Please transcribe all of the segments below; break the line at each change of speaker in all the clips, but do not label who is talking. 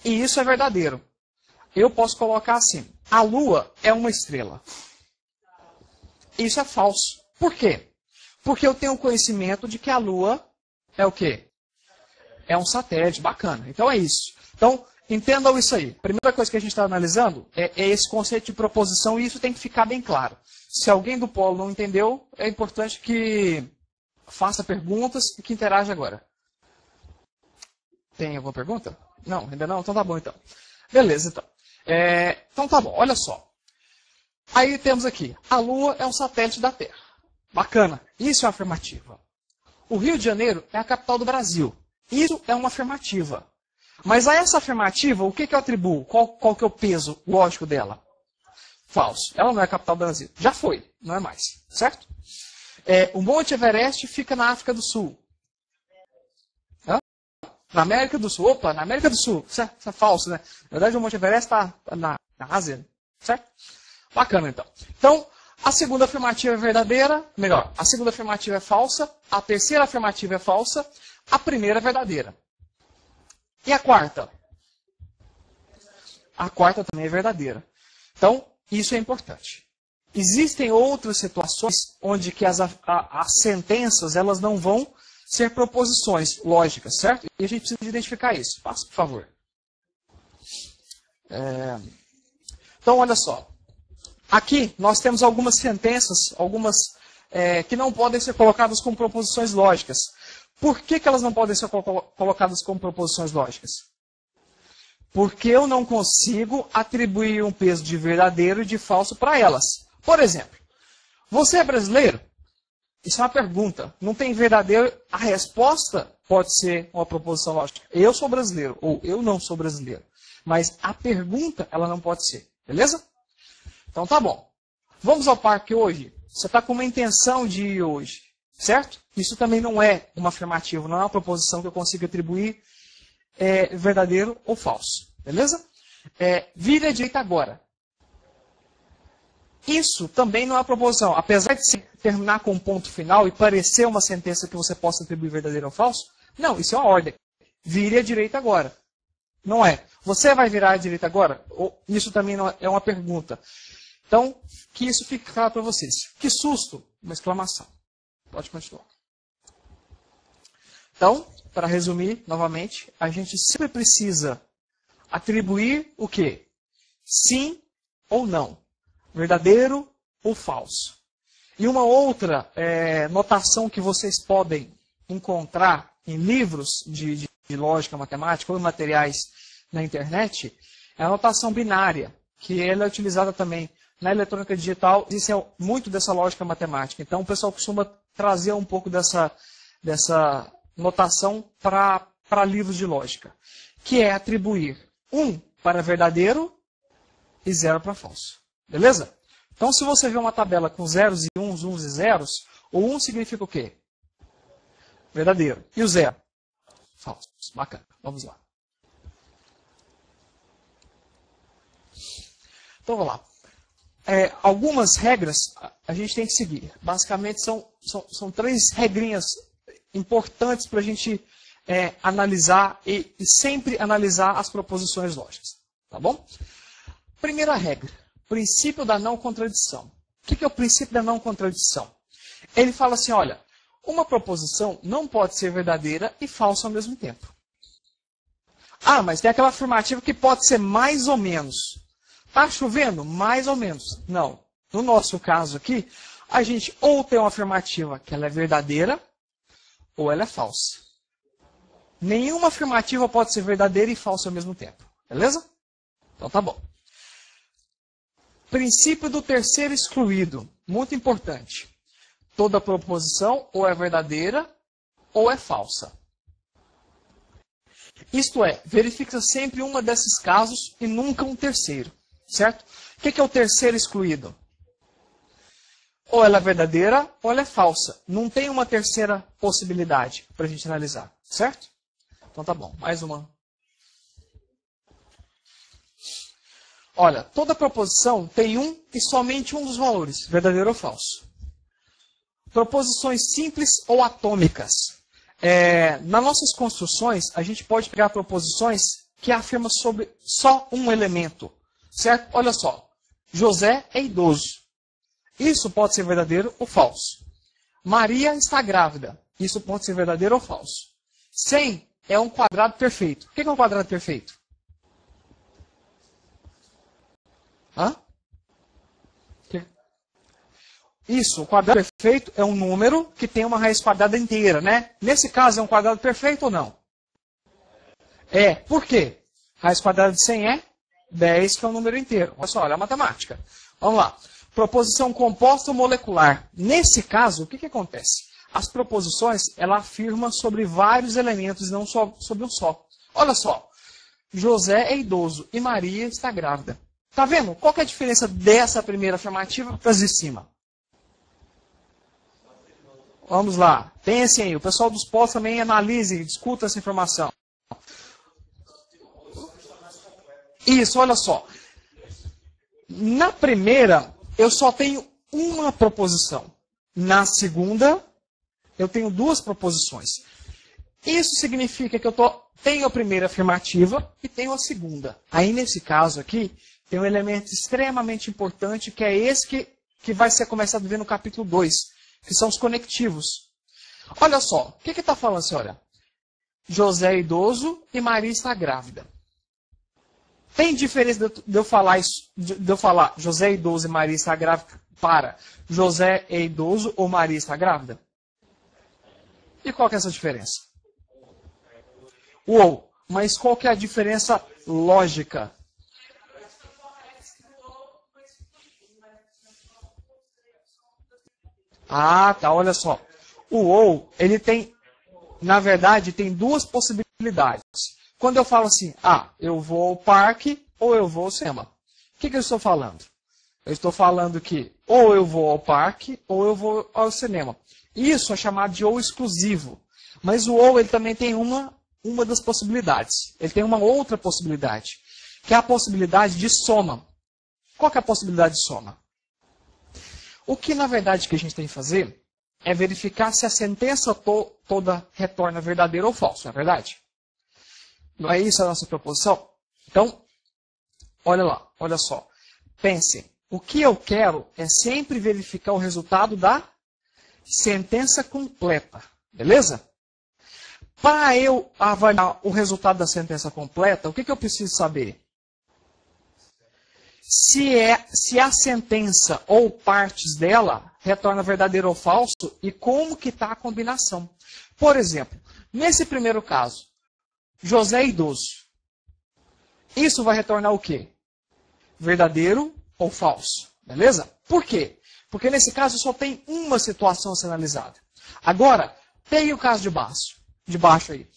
E isso é verdadeiro. Eu posso colocar assim, a Lua é uma estrela. Isso é falso. Por quê? Porque eu tenho conhecimento de que a Lua é o quê? É um satélite, bacana. Então é isso. Então, entendam isso aí. A primeira coisa que a gente está analisando é esse conceito de proposição e isso tem que ficar bem claro. Se alguém do polo não entendeu, é importante que faça perguntas e que interaja agora. Tem alguma pergunta? Não, ainda não? Então tá bom então. Beleza, então. Então tá bom, olha só. Aí temos aqui, a Lua é um satélite da Terra. Bacana, isso é uma afirmativa. O Rio de Janeiro é a capital do Brasil. Isso é uma afirmativa. Mas a essa afirmativa, o que eu atribuo? Qual que é o peso lógico dela? Falso. Ela não é a capital do Brasil. Já foi, não é mais. Certo? O Monte Everest fica na África do Sul. Hã? Na América do Sul. Opa, na América do Sul. Isso é falso, né? Na verdade, o Monte Everest está na Ásia. Certo? Bacana, então. Então, a segunda afirmativa é verdadeira. Melhor, a segunda afirmativa é falsa. A terceira afirmativa é falsa. A primeira é verdadeira. E a quarta? A quarta também é verdadeira. Então, isso é importante. Existem outras situações onde que as sentenças elas não vão ser proposições lógicas, certo? E a gente precisa identificar isso. Passa, por favor. Então, olha só. Aqui nós temos algumas sentenças, que não podem ser colocadas como proposições lógicas. Por que elas não podem ser colocadas como proposições lógicas? Porque eu não consigo atribuir um peso de verdadeiro e de falso para elas. Por exemplo, você é brasileiro? Isso é uma pergunta. Não tem verdadeiro. A resposta pode ser uma proposição lógica. Eu sou brasileiro ou eu não sou brasileiro. Mas a pergunta, ela não pode ser. Beleza? Então tá bom. Vamos ao parque hoje? Você está com uma intenção de ir hoje. Certo? Isso também não é uma afirmativa, não é uma proposição que eu consigo atribuir verdadeiro ou falso. Beleza? Vire à direita agora. Isso também não é uma proposição. Apesar de terminar com um ponto final e parecer uma sentença que você possa atribuir verdadeiro ou falso, não, isso é uma ordem. Vire à direita agora. Não é. Você vai virar à direita agora? Isso também não é uma pergunta. Então, que isso fique claro para vocês. Que susto! Uma exclamação. Pode continuar. Então, para resumir, novamente, a gente sempre precisa atribuir o quê? Sim ou não. Verdadeiro ou falso. E uma outra notação que vocês podem encontrar em livros de lógica matemática ou em materiais na internet é a notação binária, que ela é utilizada também na eletrônica digital. Existe muito dessa lógica matemática. Então, o pessoal costuma trazer um pouco dessa notação para livros de lógica, que é atribuir 1 para verdadeiro e 0 para falso. Beleza? Então, se você vê uma tabela com zeros e uns e zeros, o 1 significa o quê? Verdadeiro. E o 0? Falso. Bacana. Vamos lá. Então, vamos lá. Algumas regras a gente tem que seguir. Basicamente, são 3 regrinhas importantes para a gente analisar e sempre analisar as proposições lógicas. Tá bom? Primeira regra, princípio da não contradição. O que é o princípio da não contradição? Ele fala assim, olha, uma proposição não pode ser verdadeira e falsa ao mesmo tempo. Ah, mas tem aquela afirmativa que pode ser mais ou menos. Está chovendo? Mais ou menos. Não. No nosso caso aqui, a gente ou tem uma afirmativa que ela é verdadeira, ou ela é falsa. Nenhuma afirmativa pode ser verdadeira e falsa ao mesmo tempo. Beleza? Então tá bom. Princípio do terceiro excluído. Muito importante. Toda proposição ou é verdadeira ou é falsa. Isto é, verifica sempre uma desses casos e nunca um terceiro. Certo? O que é o terceiro excluído? Ou ela é verdadeira ou ela é falsa. Não tem uma terceira possibilidade para a gente analisar. Certo? Então tá bom. Mais uma. Olha, toda proposição tem um e somente um dos valores, verdadeiro ou falso. Proposições simples ou atômicas. Nas nossas construções, a gente pode pegar proposições que afirma sobre só um elemento. Certo? Olha só. José é idoso. Isso pode ser verdadeiro ou falso. Maria está grávida. Isso pode ser verdadeiro ou falso. 100 é um quadrado perfeito. O que é um quadrado perfeito? Hã? Isso, o quadrado perfeito é um número que tem uma raiz quadrada inteira, né? Nesse caso, é um quadrado perfeito ou não? É. Por quê? Raiz quadrada de 100 é 10, que é um número inteiro. Olha só, olha a matemática. Vamos lá. Proposição composta ou molecular. Nesse caso, o que acontece? As proposições, ela afirma sobre vários elementos, não só sobre um só. Olha só. José é idoso e Maria está grávida. Tá vendo? Qual que é a diferença dessa primeira afirmativa para as de cima? Vamos lá. Pensem aí. O pessoal dos pós também analise e discuta essa informação. Isso, olha só. Na primeira, eu só tenho uma proposição. Na segunda, eu tenho duas proposições. Isso significa que eu tenho a primeira afirmativa e tenho a segunda. Aí, nesse caso aqui, tem um elemento extremamente importante, que é esse que vai ser começado a ver no capítulo 2, que são os conectivos. Olha só, o que está falando assim? Olha, José é idoso e Maria está grávida. Tem diferença de eu falar isso, de eu falar José é idoso e Maria está grávida para José é idoso ou Maria está grávida? E qual que é essa diferença? Uou, mas qual que é a diferença lógica? Ah, tá, olha só. O ou, ele tem, na verdade, tem duas possibilidades. Quando eu falo assim, eu vou ao parque ou eu vou ao cinema. O que eu estou falando? Eu estou falando que ou eu vou ao parque ou eu vou ao cinema. Isso é chamado de ou exclusivo. Mas o ou, ele também tem uma das possibilidades. Ele tem uma outra possibilidade, que é a possibilidade de soma. Qual que é a possibilidade de soma? O que, na verdade, que a gente tem que fazer é verificar se a sentença toda retorna verdadeiro ou falso, não é verdade? Não é isso a nossa proposição? Então, olha lá, olha só. Pense, o que eu quero é sempre verificar o resultado da sentença completa, beleza? Para eu avaliar o resultado da sentença completa, o que eu preciso saber? Se a sentença ou partes dela retorna verdadeiro ou falso e como que está a combinação. Por exemplo, nesse primeiro caso, José é idoso. Isso vai retornar o quê? Verdadeiro ou falso. Beleza? Por quê? Porque nesse caso só tem uma situação a ser analisada. Agora, tem o caso de baixo aí.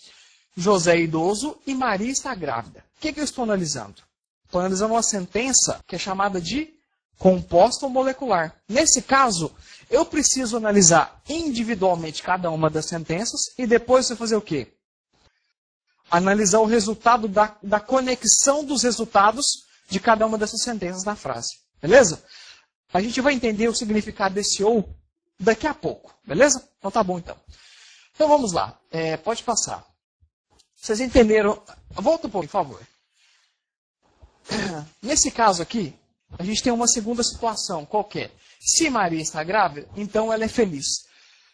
José é idoso e Maria está grávida. O que eu estou analisando? Estou analisando uma sentença que é chamada de composta ou molecular. Nesse caso, eu preciso analisar individualmente cada uma das sentenças e depois você fazer o quê? Analisar o resultado da conexão dos resultados de cada uma dessas sentenças na frase. Beleza? A gente vai entender o significado desse ou daqui a pouco. Beleza? Então tá bom então. Então vamos lá. Pode passar. Vocês entenderam? Volta um pouco, por favor. Nesse caso aqui, a gente tem uma segunda situação qualquer. Se Maria está grávida, então ela é feliz.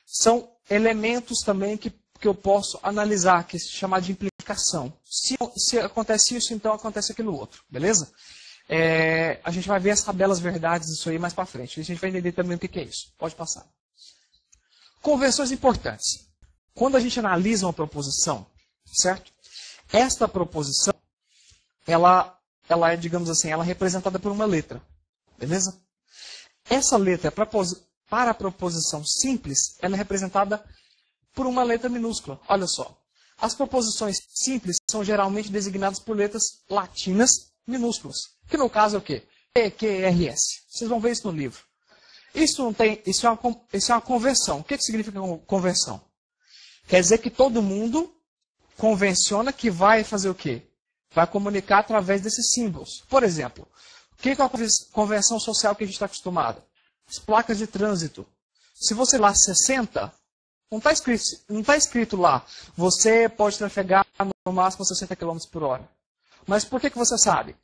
São elementos também que eu posso analisar, que se chama de implicação. Se acontece isso, então acontece aquilo outro. Beleza? A gente vai ver as tabelas verdades disso aí mais para frente. A gente vai entender também o que é isso. Pode passar. Convenções importantes. Quando a gente analisa uma proposição, certo? Esta proposição, ela é, digamos assim, ela é representada por uma letra. Beleza? Essa letra, para a proposição simples, ela é representada por uma letra minúscula. Olha só. As proposições simples são geralmente designadas por letras latinas minúsculas. Que no caso é o quê? P, Q, R, S. Vocês vão ver isso no livro. Isso é uma convenção. O que significa convenção? Quer dizer que todo mundo convenciona que vai fazer o quê? Vai comunicar através desses símbolos. Por exemplo, o que é a convenção social que a gente está acostumado? As placas de trânsito. Se você lá 60, não está escrito lá, você pode trafegar no máximo 60 km por hora. Mas por que você sabe?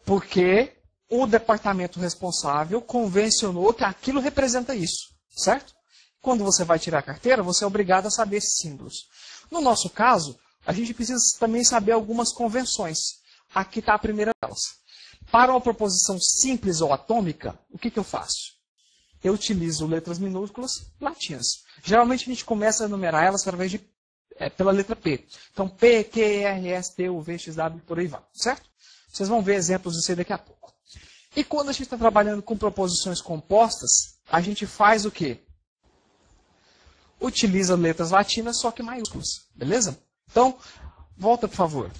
Porque o departamento responsável convencionou que aquilo representa isso, certo? Quando você vai tirar a carteira, você é obrigado a saber esses símbolos. No nosso caso, a gente precisa também saber algumas convenções. Aqui está a primeira delas. Para uma proposição simples ou atômica, o que eu faço? Eu utilizo letras minúsculas latinas. Geralmente a gente começa a enumerar elas através de, pela letra P. Então, P, Q, R, S, T, U, V, X, W, por aí vai, certo? Vocês vão ver exemplos disso aí daqui a pouco. E quando a gente está trabalhando com proposições compostas, a gente faz o quê? Utiliza letras latinas, só que maiúsculas, beleza? Então, volta, por favor.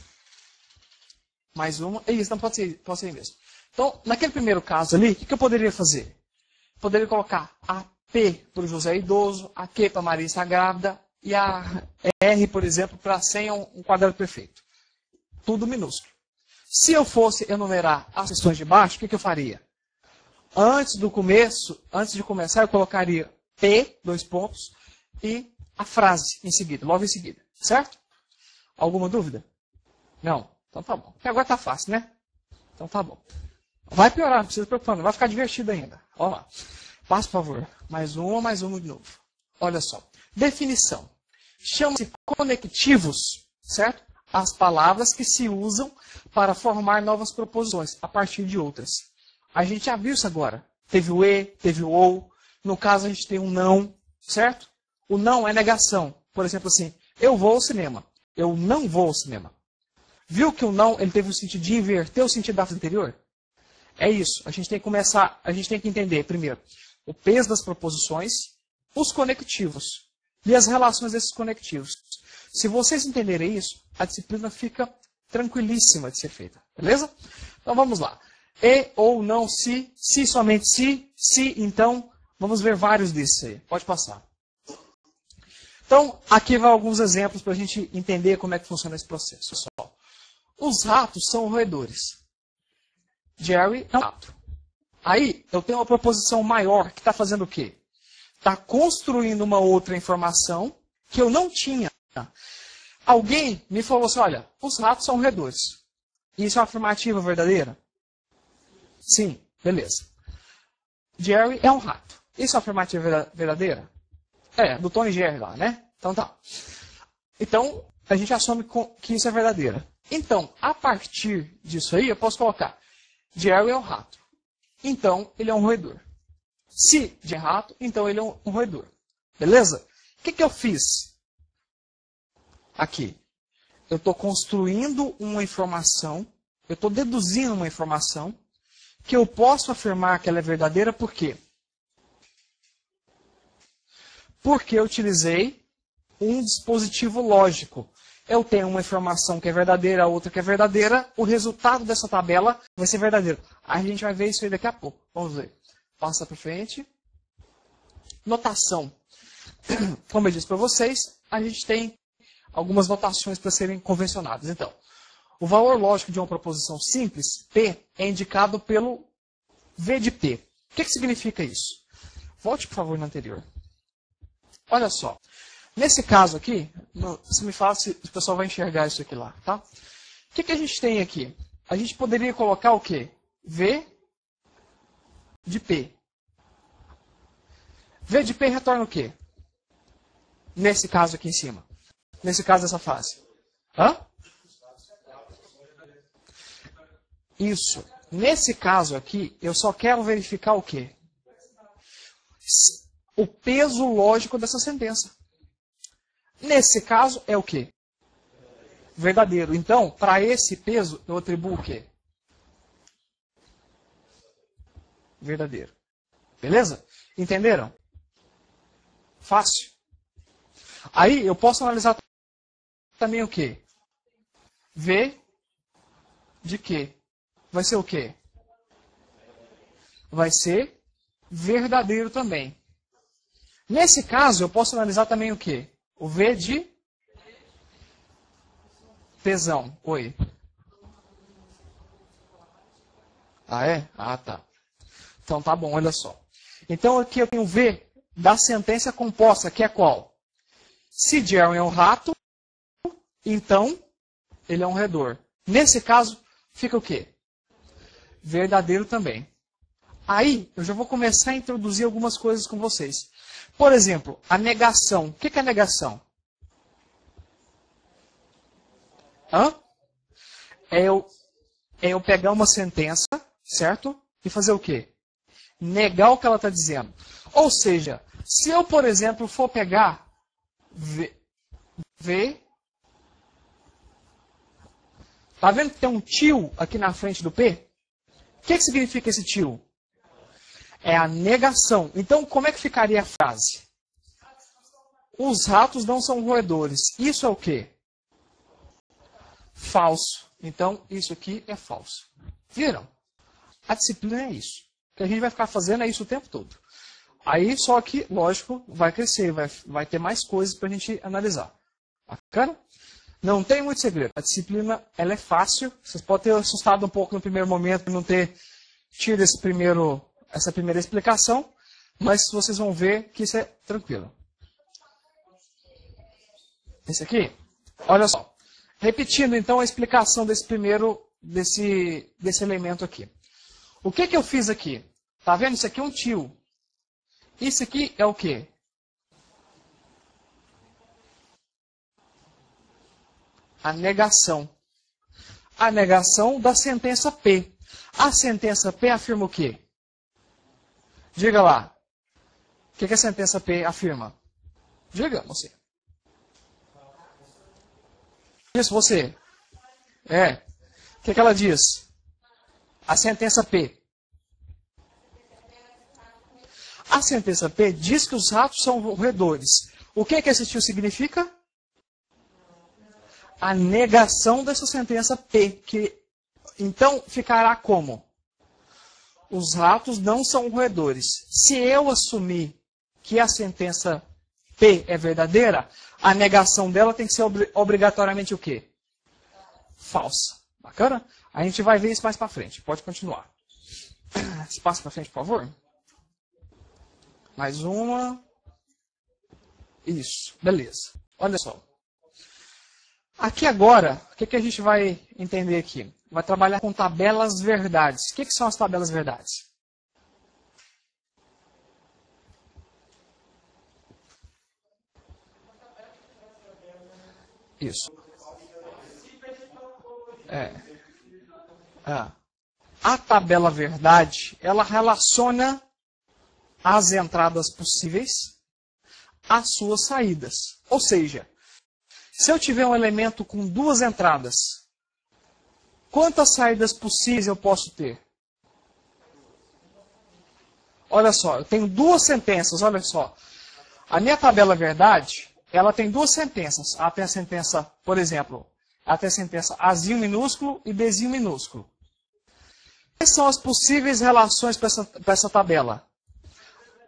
Mais uma. Isso, não pode ser mesmo. Então, naquele primeiro caso ali, o que eu poderia fazer? Poderia colocar a P para o José idoso, a Q para a Maria está grávida e a R, por exemplo, para 100 um quadrado perfeito. Tudo minúsculo. Se eu fosse enumerar as questões de baixo, o que eu faria? Antes de começar, eu colocaria P, 2 pontos, e a frase em seguida, logo em seguida. Certo? Alguma dúvida? Não? Então tá bom. Porque agora tá fácil, né? Então tá bom. Vai piorar, não precisa se preocupar, vai ficar divertido ainda. Olha lá. Passa, por favor. Mais uma de novo. Olha só. Definição. Chama-se conectivos, certo? As palavras que se usam para formar novas proposições a partir de outras. A gente já viu isso agora. Teve o e, teve o ou. No caso, a gente tem um não, certo? O não é negação. Por exemplo, assim, eu vou ao cinema. Eu não vou ao cinema. Viu que o não ele teve o sentido de inverter o sentido da frase anterior? É isso. A gente tem que entender, primeiro, o peso das proposições, os conectivos e as relações desses conectivos. Se vocês entenderem isso, a disciplina fica tranquilíssima de ser feita. Beleza? Então vamos lá. E, ou, não, se, somente se, então. Vamos ver vários desses aí. Pode passar. Então, aqui vai alguns exemplos para a gente entender como é que funciona esse processo. Pessoal. Os ratos são roedores. Jerry é um rato. Aí, eu tenho uma proposição maior que está fazendo o quê? Está construindo uma outra informação que eu não tinha. Alguém me falou assim, olha, os ratos são roedores. Isso é uma afirmativa verdadeira? Sim, beleza. Jerry é um rato. Isso é uma afirmativa verdadeira? É, do Tom e Jerry lá, né? Então tá. Então, a gente assume que isso é verdadeira. Então, a partir disso aí, eu posso colocar Jerry é um rato. Então, ele é um roedor. Se Jerry é rato, então ele é um roedor. Beleza? O que eu fiz aqui? Eu estou construindo uma informação, eu estou deduzindo uma informação que eu posso afirmar que ela é verdadeira, por quê? Porque eu utilizei um dispositivo lógico. Eu tenho uma informação que é verdadeira, a outra que é verdadeira, o resultado dessa tabela vai ser verdadeiro. A gente vai ver isso aí daqui a pouco. Vamos ver. Passa para frente. Notação. Como eu disse para vocês, a gente tem algumas notações para serem convencionadas. Então, o valor lógico de uma proposição simples, P, é indicado pelo V de P. O que significa isso? Volte, por favor, no anterior. Olha só. Nesse caso aqui, você me fala se o pessoal vai enxergar isso aqui lá, tá? O que a gente tem aqui? A gente poderia colocar o quê? V de P. V de P retorna o quê? Nesse caso aqui em cima. Nesse caso dessa fase. Hã? Isso. Nesse caso aqui, eu só quero verificar o quê? O peso lógico dessa sentença. Nesse caso, é o quê? Verdadeiro. Então, para esse peso, eu atribuo o quê? Verdadeiro. Beleza? Entenderam? Fácil. Aí, eu posso analisar também o quê? V de quê? Vai ser o quê? Vai ser verdadeiro também. Nesse caso, eu posso analisar também o quê? O V de tesão. Oi. Ah, é? Ah, tá. Então tá bom, olha só. Então aqui eu tenho o V da sentença composta, que é qual? Se Jerry é um rato, então ele é um roedor. Nesse caso, fica o quê? Verdadeiro também. Aí, eu já vou começar a introduzir algumas coisas com vocês. Por exemplo, a negação. O que é negação? É eu pegar uma sentença, certo? E fazer o quê? Negar o que ela está dizendo. Ou seja, se eu, por exemplo, for pegar V. Tá vendo que tem um tio aqui na frente do P? O que significa esse tio? É a negação. Então, como é que ficaria a frase? Os ratos não são roedores. Isso é o quê? Falso. Então, isso aqui é falso. Viram? A disciplina é isso. O que a gente vai ficar fazendo é isso o tempo todo. Aí, só que, lógico, vai crescer, vai ter mais coisas para a gente analisar. Bacana? Não tem muito segredo. A disciplina, ela é fácil. Vocês podem ter assustado um pouco no primeiro momento por não ter tido essa primeira explicação, mas vocês vão ver que isso é tranquilo. Esse aqui, olha só. Repetindo, então, a explicação desse elemento aqui. O que eu fiz aqui? Tá vendo? Isso aqui é um tio. Isso aqui é o quê? A negação. A negação da sentença P. A sentença P afirma o quê? Diga lá. O que a sentença P afirma? Diga, você. Isso, você. O que ela diz? A sentença P. A sentença P diz que os ratos são roedores. O que esse tio significa? A negação dessa sentença P. Então, ficará como? Os ratos não são roedores. Se eu assumir que a sentença P é verdadeira, a negação dela tem que ser obrigatoriamente o quê? Falsa. Bacana? A gente vai ver isso mais para frente. Pode continuar. Espaço para frente, por favor. Mais uma. Isso. Beleza. Olha só. Aqui agora, o que a gente vai entender aqui? Vai trabalhar com tabelas verdades. O que são as tabelas verdades? Isso. A tabela verdade, ela relaciona as entradas possíveis às suas saídas. Ou seja, se eu tiver um elemento com duas entradas, quantas saídas possíveis eu posso ter? Olha só, eu tenho duas sentenças, olha só. A minha tabela verdade, ela tem duas sentenças. Ela tem a sentença, por exemplo, ela tem a sentença Azinho minúsculo e Bzinho minúsculo. Quais são as possíveis relações para essa tabela?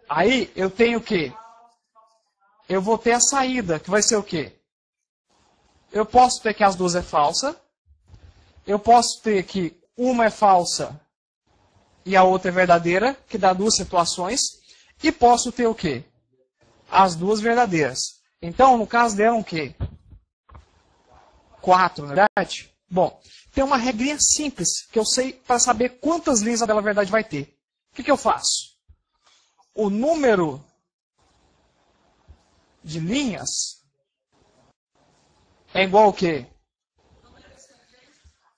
Aí eu tenho o quê? Eu vou ter a saída, que vai ser o quê? Eu posso ter que as duas é falsa. Eu posso ter que uma é falsa e a outra é verdadeira, que dá duas situações. E posso ter o quê? As duas verdadeiras. Então, no caso deram o quê? 4, na verdade? Bom, tem uma regrinha simples que eu sei para saber quantas linhas a tabela verdade vai ter. O que eu faço? O número de linhas é igual ao quê?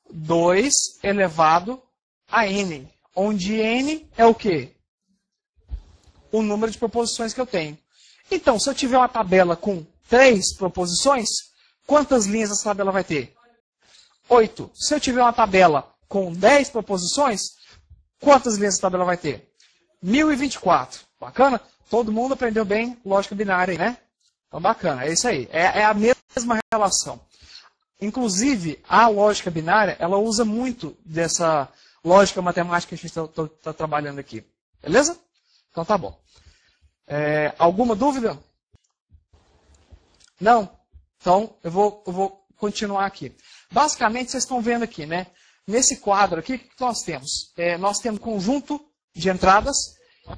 2 elevado a n. Onde n é o quê? O número de proposições que eu tenho. Então, se eu tiver uma tabela com 3 proposições, quantas linhas essa tabela vai ter? 8. Se eu tiver uma tabela com 10 proposições, quantas linhas essa tabela vai ter? 1024. Bacana? Todo mundo aprendeu bem lógica binária, né? Então, bacana. É isso aí. É a mesma relação. Inclusive, a lógica binária, ela usa muito dessa lógica matemática que a gente está trabalhando aqui. Beleza? Então, tá bom. Alguma dúvida? Não? Então, eu vou continuar aqui. Basicamente, vocês estão vendo aqui, né? Nesse quadro aqui, o que nós temos? Nós temos um conjunto de entradas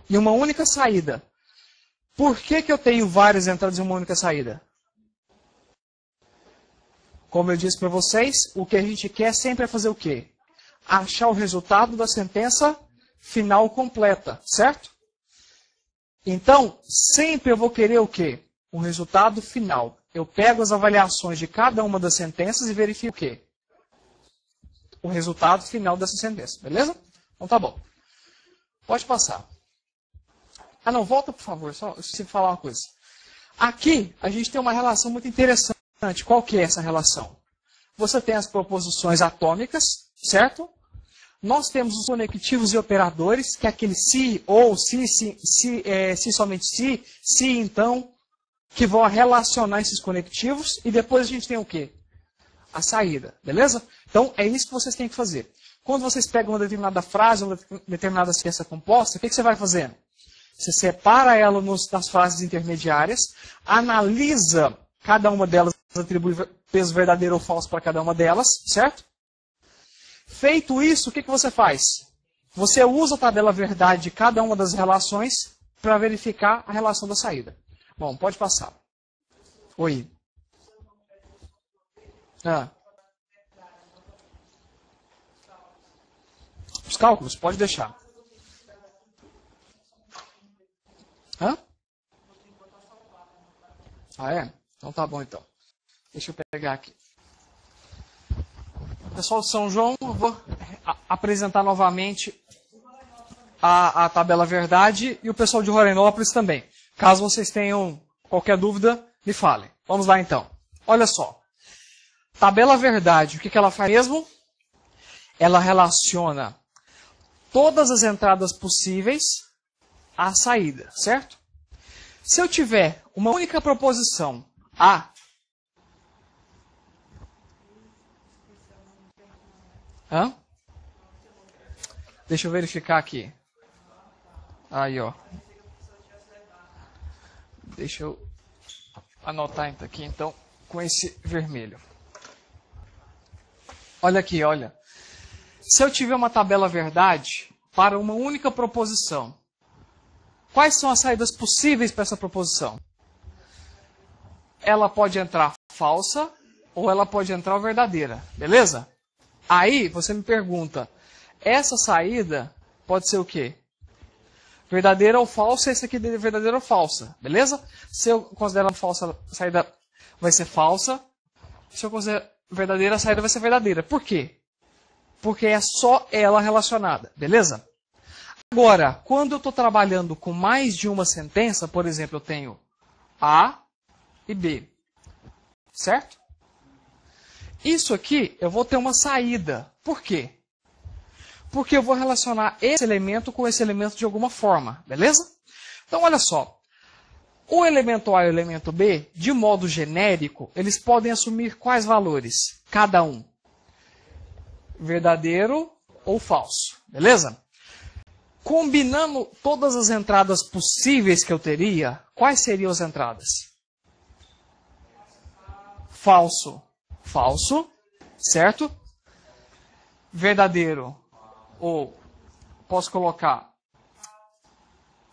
e uma única saída. Por que eu tenho várias entradas e uma única saída? Como eu disse para vocês, o que a gente quer sempre é fazer o quê? Achar o resultado da sentença final completa, certo? Então, sempre eu vou querer o quê? O resultado final. Eu pego as avaliações de cada uma das sentenças e verifico o quê? O resultado final dessa sentença, beleza? Então tá bom. Pode passar. Ah não, volta por favor, só eu preciso falar uma coisa. Aqui, a gente tem uma relação muito interessante. Qual que é essa relação? Você tem as proposições atômicas, certo? Nós temos os conectivos e operadores, que é aquele se, ou, se somente se então, que vão relacionar esses conectivos. E depois a gente tem o quê? A saída, beleza? Então, é isso que vocês têm que fazer. Quando vocês pegam uma determinada frase, uma determinada ciência composta, o que você vai fazendo? Você separa ela nas frases intermediárias, analisa cada uma delas, atribui peso verdadeiro ou falso para cada uma delas, certo? Feito isso, o que você faz? Você usa a tabela verdade de cada uma das relações para verificar a relação da saída. Bom, pode passar. Oi. Os cálculos, pode deixar. Hã? Ah, é? Então tá bom, então. Deixa eu pegar aqui. Pessoal de São João, eu vou apresentar novamente a tabela verdade e o pessoal de Rorainópolis também. Caso vocês tenham qualquer dúvida, me falem. Vamos lá, então. Olha só. Tabela verdade, o que ela faz mesmo? Ela relaciona todas as entradas possíveis à saída, certo? Se eu tiver uma única proposição A, deixa eu verificar aqui. Aí, ó. Deixa eu anotar aqui, então, com esse vermelho. Olha aqui, olha. Se eu tiver uma tabela verdade para uma única proposição, quais são as saídas possíveis para essa proposição? Ela pode entrar falsa ou ela pode entrar verdadeira, beleza? Aí você me pergunta, essa saída pode ser o quê? Verdadeira ou falsa, esse aqui é verdadeira ou falsa, beleza? Se eu considerar falsa, a saída vai ser falsa. Se eu considerar verdadeira, a saída vai ser verdadeira. Por quê? Porque é só ela relacionada, beleza? Agora, quando eu estou trabalhando com mais de uma sentença, por exemplo, eu tenho A e B, certo? Isso aqui, eu vou ter uma saída. Por quê? Porque eu vou relacionar esse elemento com esse elemento de alguma forma, beleza? Então, olha só. O elemento A e o elemento B, de modo genérico, eles podem assumir quais valores? Cada um. Verdadeiro ou falso, beleza? Combinando todas as entradas possíveis que eu teria, quais seriam as entradas? Falso, falso, certo? Verdadeiro, ou posso colocar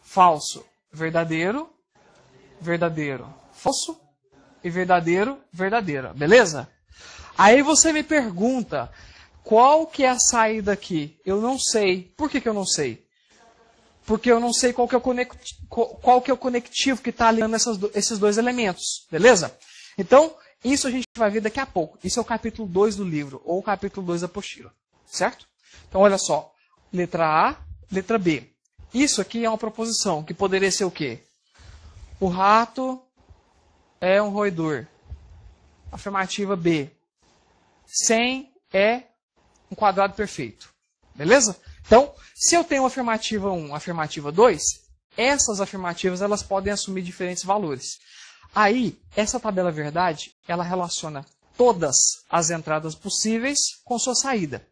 falso, verdadeiro, verdadeiro, falso e verdadeiro, verdadeira, beleza? Aí você me pergunta, qual que é a saída aqui? Eu não sei. Por que eu não sei? Porque eu não sei qual que é o conectivo que está alinhando esses dois elementos, beleza? Então, isso a gente vai ver daqui a pouco. Isso é o capítulo 2 do livro, ou o capítulo 2 da apostila, certo? Então, olha só. Letra A, letra B. Isso aqui é uma proposição, que poderia ser o quê? O rato é um roedor. Afirmativa B. 100 é um quadrado perfeito. Beleza? Então, se eu tenho afirmativa 1, afirmativa 2, essas afirmativas elas podem assumir diferentes valores. Aí, essa tabela verdade, ela relaciona todas as entradas possíveis com sua saída.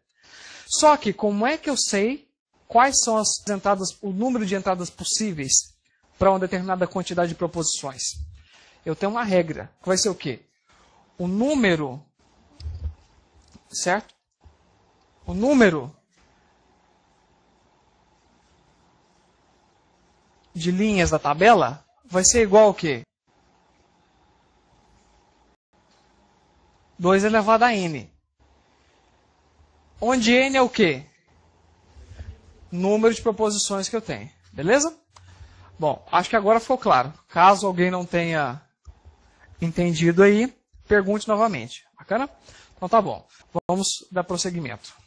Só que, como é que eu sei quais são as entradas, o número de entradas possíveis para uma determinada quantidade de proposições? Eu tenho uma regra, que vai ser o quê? O número, certo? O número de linhas da tabela vai ser igual ao quê? 2 elevado a n. Onde n é o quê? Número de proposições que eu tenho. Beleza? Bom, acho que agora ficou claro. Caso alguém não tenha entendido aí, pergunte novamente. Bacana? Então tá bom. Vamos dar prosseguimento.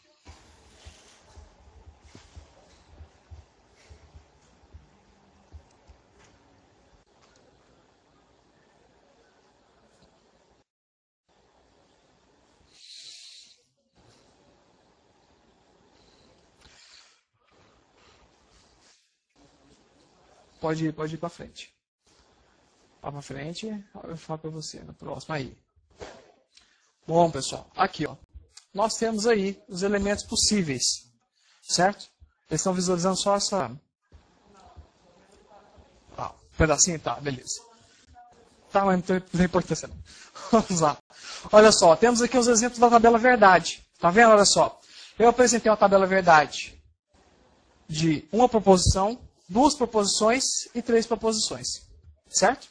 Pode ir para frente. Vá para frente, eu falo para você no próximo aí. Bom, pessoal, aqui, ó. Nós temos aí os elementos possíveis, certo? Eles estão visualizando só essa... Ah, um pedacinho? Tá, beleza. Tá, mas não tem importância não. Vamos lá. Olha só, temos aqui os exemplos da tabela verdade. Tá vendo? Olha só. Eu apresentei uma tabela verdade de uma proposição, 2 proposições e 3 proposições. Certo?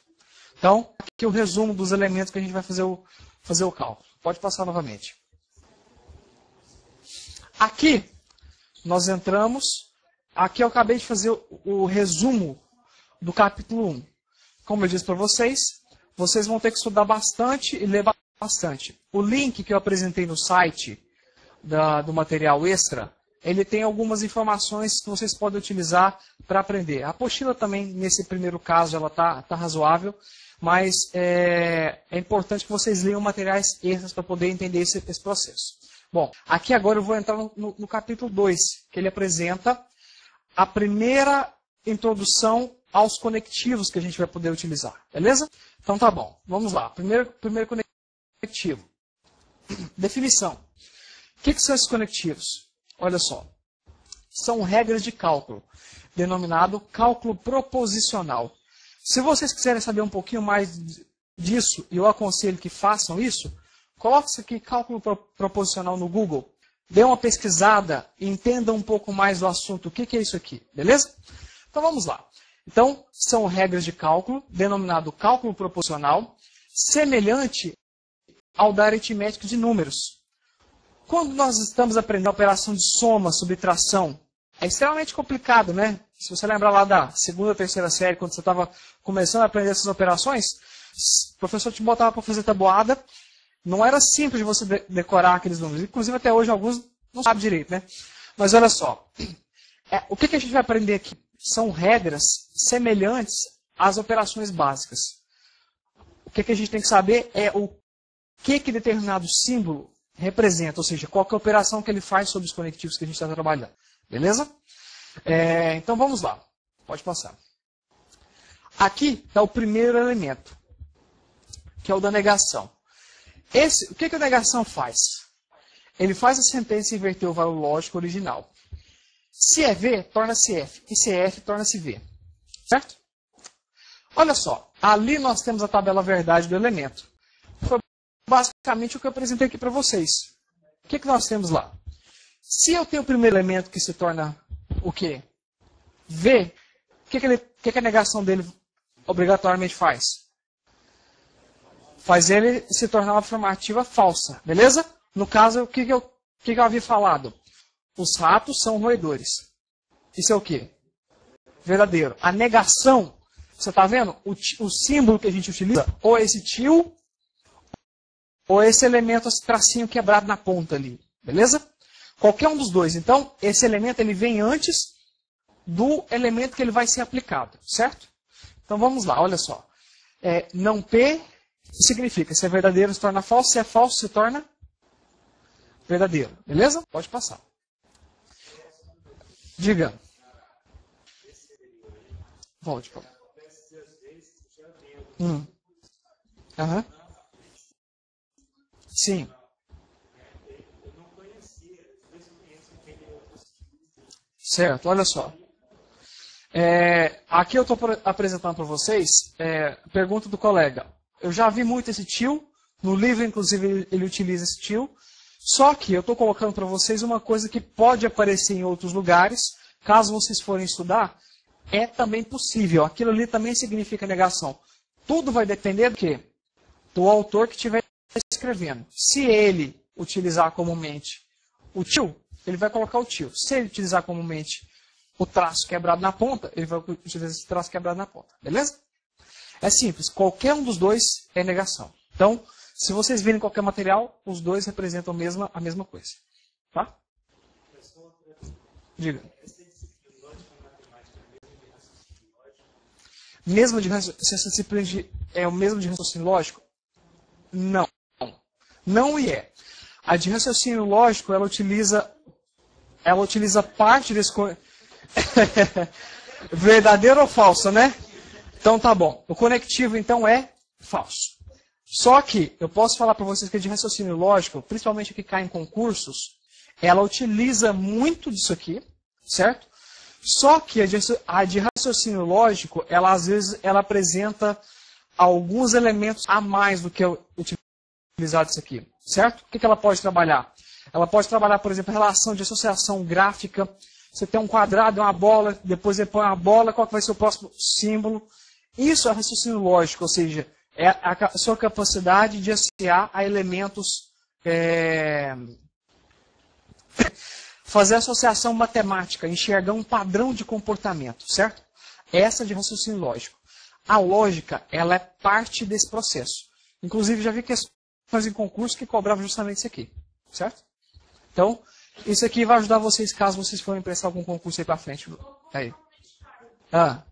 Então, aqui o resumo dos elementos que a gente vai fazer o cálculo. Pode passar novamente. Aqui, nós entramos. Aqui eu acabei de fazer o resumo do capítulo 1. Como eu disse para vocês, vocês vão ter que estudar bastante e ler bastante. O link que eu apresentei no site do material extra, ele tem algumas informações que vocês podem utilizar para aprender. A apostila também, nesse primeiro caso, ela tá razoável, mas é importante que vocês leiam materiais extras para poder entender esse processo. Bom, aqui agora eu vou entrar no capítulo 2, que ele apresenta a primeira introdução aos conectivos que a gente vai poder utilizar. Beleza? Então tá bom. Vamos lá. Primeiro conectivo. Definição. O que são esses conectivos? Olha só. São regras de cálculo, denominado cálculo proposicional. Se vocês quiserem saber um pouquinho mais disso, e eu aconselho que façam isso, coloque isso aqui, cálculo proposicional no Google, dê uma pesquisada e entenda um pouco mais do assunto. O que é isso aqui? Beleza? Então vamos lá. Então, são regras de cálculo, denominado cálculo proposicional, semelhante ao da aritmética de números. Quando nós estamos aprendendo a operação de soma, subtração, é extremamente complicado, né? Se você lembrar lá da segunda, terceira série, quando você estava começando a aprender essas operações, o professor te botava para fazer tabuada, não era simples de você decorar aqueles números. Inclusive, até hoje, alguns não sabem direito, né? Mas olha só, o que a gente vai aprender aqui? São regras semelhantes às operações básicas. O que a gente tem que saber é o que determinado símbolo representa, ou seja, qual que é a operação que ele faz sobre os conectivos que a gente está trabalhando. Beleza? Então vamos lá. Pode passar. Aqui está o primeiro elemento, que é o da negação. O que a negação faz? Ele faz a sentença inverter o valor lógico original. Se é V, torna-se F. E se é F, torna-se V. Certo? Olha só. Ali nós temos a tabela verdade do elemento. Foi basicamente o que eu apresentei aqui para vocês. O que nós temos lá? Se eu tenho o primeiro elemento que se torna o quê? V, o que a negação dele obrigatoriamente faz? Faz ele se tornar uma afirmativa falsa. Beleza? No caso, o que eu havia falado? Os ratos são roedores. Isso é o quê? Verdadeiro. A negação, você está vendo? O símbolo que a gente utiliza, ou esse tio, ou esse elemento, esse tracinho quebrado na ponta ali. Beleza? Qualquer um dos dois. Então, esse elemento ele vem antes do elemento que ele vai ser aplicado. Certo? Então, vamos lá. Olha só. Não P significa se é verdadeiro se torna falso, se é falso se torna verdadeiro. Beleza? Pode passar. Diga. Volte. Sim. Certo, olha só. Aqui eu estou apresentando para vocês pergunta do colega. Eu já vi muito esse tio, no livro inclusive ele utiliza esse tio, só que eu estou colocando para vocês uma coisa que pode aparecer em outros lugares, caso vocês forem estudar, é também possível. Aquilo ali também significa negação. Tudo vai depender do quê? Do autor que tiver escrevendo. Se ele utilizar comumente o tio, ele vai colocar o tio. Se ele utilizar comumente o traço quebrado na ponta, ele vai utilizar esse traço quebrado na ponta. Beleza? É simples. Qualquer um dos dois é negação. Então, se vocês virem qualquer material, os dois representam a mesma coisa. Tá? Diga. Essa disciplina é o mesmo de raciocínio lógico? Não. Não e é. A de raciocínio lógico, ela utiliza parte desse... Verdadeiro ou falso, né? Então tá bom. O conectivo, então, é falso. Só que eu posso falar para vocês que a de raciocínio lógico, principalmente a que cai em concursos, ela utiliza muito disso aqui, certo? Só que a de raciocínio lógico, ela às vezes ela apresenta alguns elementos a mais do que utilizado isso aqui, certo? O que ela pode trabalhar? Ela pode trabalhar, por exemplo, a relação de associação gráfica. Você tem um quadrado, uma bola, depois você põe uma bola, qual que vai ser o próximo símbolo? Isso é raciocínio lógico, ou seja, é a sua capacidade de associar a elementos, fazer associação matemática, enxergar um padrão de comportamento, certo? Essa é de raciocínio lógico. A lógica, ela é parte desse processo. Inclusive, já vi questões em concurso que cobravam justamente isso aqui, certo? Então, isso aqui vai ajudar vocês caso vocês forem prestar algum concurso aí pra frente. Aí. Ah.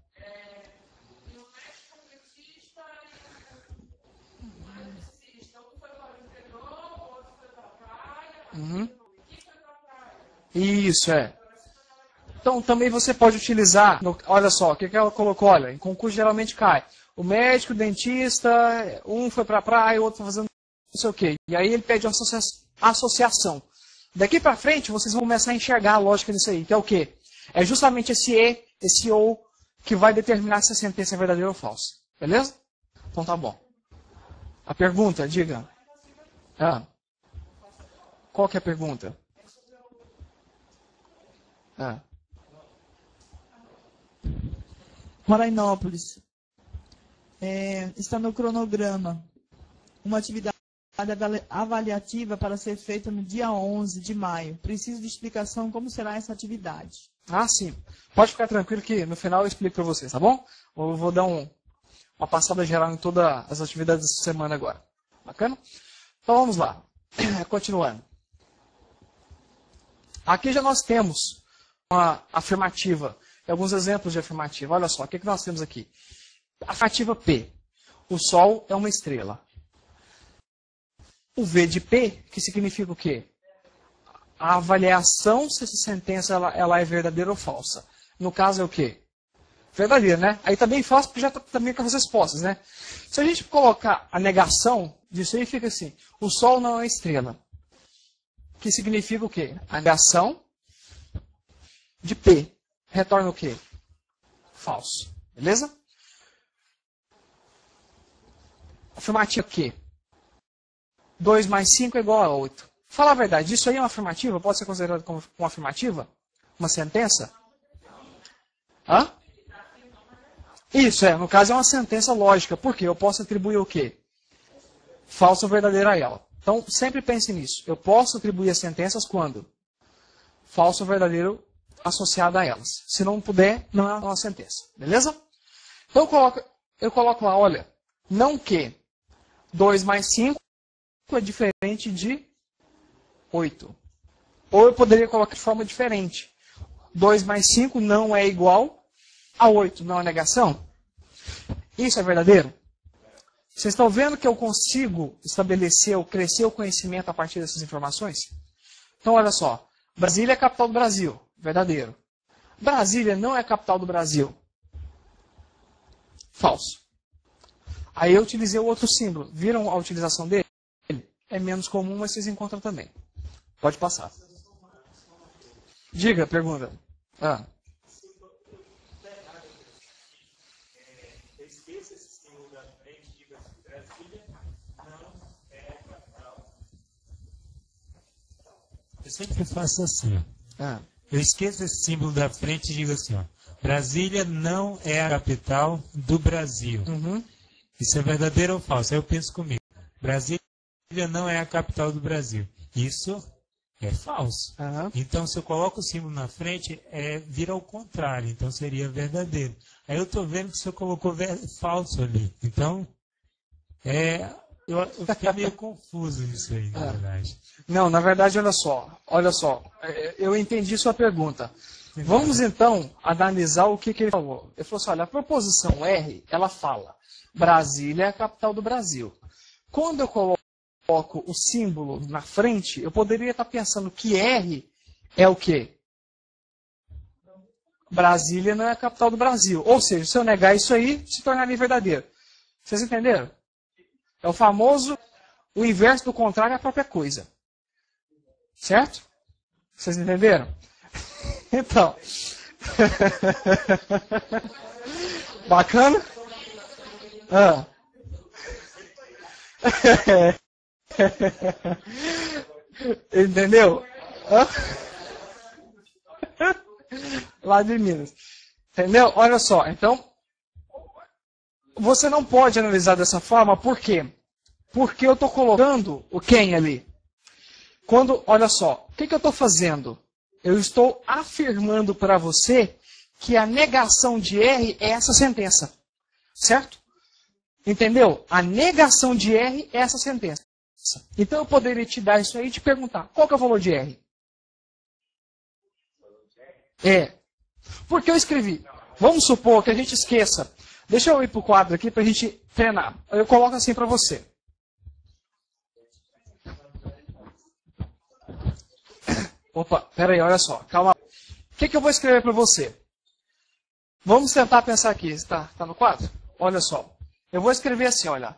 Uhum. Isso, é. Então, também você pode utilizar, olha só, o que ela colocou? Olha, em concurso geralmente cai. O médico, o dentista, um foi para a praia, o outro fazendo não sei o quê. E aí ele pede uma associação. Daqui para frente, vocês vão começar a enxergar a lógica disso aí, que é o quê? É justamente esse E, esse OU, que vai determinar se a sentença é verdadeira ou falsa. Beleza? Então tá bom. A pergunta, diga. Ah. Qual que é a pergunta? Ah.
Parainópolis. Está no cronograma uma atividade avaliativa para ser feita no dia 11 de maio. Preciso de explicação como será essa atividade.
Ah, sim. Pode ficar tranquilo que no final eu explico para vocês, tá bom? Eu vou dar uma passada geral em todas as atividades dessa semana agora. Bacana? Então vamos lá. Continuando. Aqui já nós temos uma afirmativa. Alguns exemplos de afirmativa. Olha só, o que nós temos aqui? Afirmativa P. O Sol é uma estrela. O V de P, que significa o quê? A avaliação se essa sentença ela é verdadeira ou falsa. No caso é o quê? Verdadeira, né? Aí tá bem fácil, porque já está também com as respostas, né? Se a gente colocar a negação disso aí, fica assim. O Sol não é uma estrela. Que significa o quê? A negação de P. Retorna o quê? Falso. Beleza? Afirmativa Q. 2 mais 5 é igual a 8. Fala a verdade, isso aí é uma afirmativa? Pode ser considerado como uma afirmativa? Uma sentença? Hã? Isso, no caso é uma sentença lógica. Por quê? Eu posso atribuir o quê? Falso ou verdadeiro a ela. Então, sempre pense nisso. Eu posso atribuir as sentenças quando? Falso ou verdadeiro associado a elas. Se não puder, não é uma sentença. Beleza? Então, eu coloco lá, olha, não que 2 mais 5 é diferente de 8. Ou eu poderia colocar de forma diferente. 2 mais 5 não é igual a 8. Não é negação? Isso é verdadeiro? Vocês estão vendo que eu consigo estabelecer ou crescer o conhecimento a partir dessas informações? Então, olha só. Brasília é a capital do Brasil. Verdadeiro. Brasília não é a capital do Brasil. Falso. Aí eu utilizei o outro símbolo. Viram a utilização dele? É menos comum, mas vocês encontram também. Pode passar. Diga, pergunta. Ah.
Esqueça esse símbolo da frente, diga Brasília não é a capital. Eu sempre faço assim, ó.
Ah.
Eu esqueço esse símbolo da frente e digo assim, ó. Brasília não é a capital do Brasil.
Uhum.
Isso é verdadeiro ou falso? Aí eu penso comigo. Brasília
não é a capital do Brasil. Isso é falso.
Aham.
Então, se eu coloco o símbolo na frente, vira ao contrário. Então, seria verdadeiro. Aí eu estou vendo que o senhor colocou falso ali. Então, eu fiquei meio confuso nisso aí, na verdade.
Não, na verdade, olha só, eu entendi sua pergunta. Vamos então analisar o que ele falou. Ele falou assim, olha, a proposição R, ela fala, Brasília é a capital do Brasil. Quando eu coloco o símbolo na frente, eu poderia estar pensando que R é o quê? Brasília não é a capital do Brasil. Ou seja, se eu negar isso aí, se tornaria verdadeiro. Vocês entenderam? É o famoso, o inverso do contrário é a própria coisa. Certo? Vocês entenderam? Então. Bacana? Entendeu? Lá de Minas. Entendeu? Olha só. Então, você não pode analisar dessa forma, por quê? Porque eu estou colocando o quem ali. Olha só, o que eu estou fazendo? Eu estou afirmando para você que a negação de R é essa sentença. Certo? Entendeu? A negação de R é essa sentença. Então eu poderia te dar isso aí e te perguntar, qual que é o valor de R? Porque eu escrevi. Vamos supor que a gente esqueça. Deixa eu ir para o quadro aqui para a gente treinar. Eu coloco assim para você. Opa, peraí, olha só. Calma. O que eu vou escrever para você? Vamos tentar pensar aqui. Está no quadro? Olha só. Eu vou escrever assim, olha.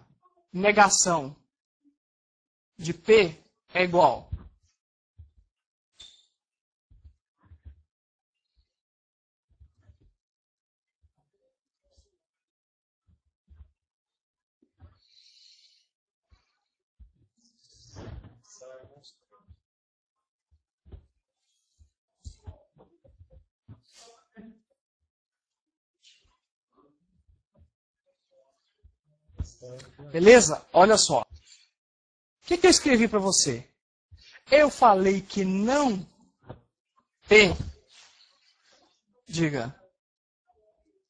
Negação de P é igual. Beleza? Olha só. O que eu escrevi para você? Eu falei que não P. Diga.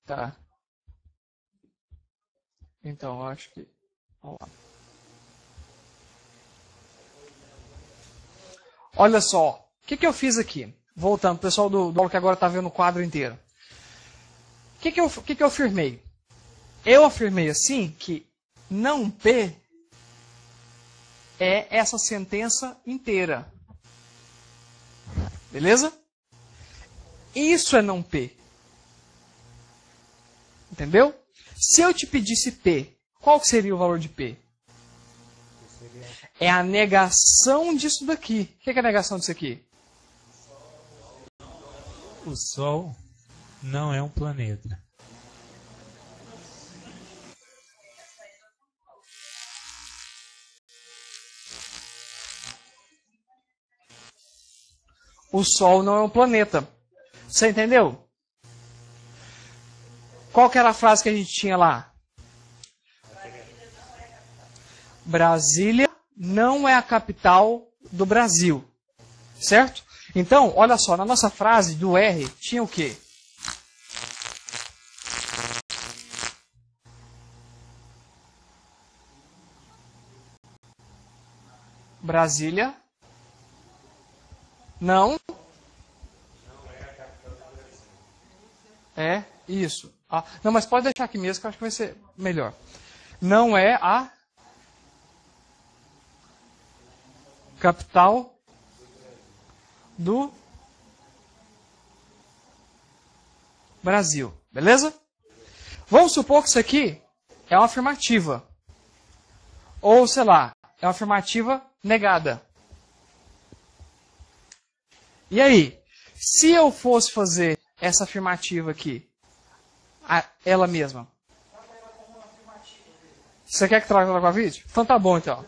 Tá. Então, eu acho que... Vamos lá. Olha só. O que eu fiz aqui? Voltando, o pessoal do aula que agora está vendo o quadro inteiro. O que eu afirmei? Eu afirmei assim que não P é essa sentença inteira. Beleza? Isso é não P. Entendeu? Se eu te pedisse P, qual que seria o valor de P? É a negação disso daqui. O que é a negação disso aqui?
O Sol não é um planeta.
O Sol não é um planeta. Você entendeu? Qual que era a frase que a gente tinha lá? Brasília não é a capital do Brasil. Certo? Então, olha só, na nossa frase do R tinha o quê? Brasília não é isso. Não, mas pode deixar aqui mesmo que eu acho que vai ser melhor. Não é a capital do Brasil. Beleza? Vamos supor que isso aqui é uma afirmativa. Ou, sei lá, é uma afirmativa negada. E aí? Se eu fosse fazer essa afirmativa aqui, ela mesma. Você quer que traga para o vídeo? Então tá bom, então.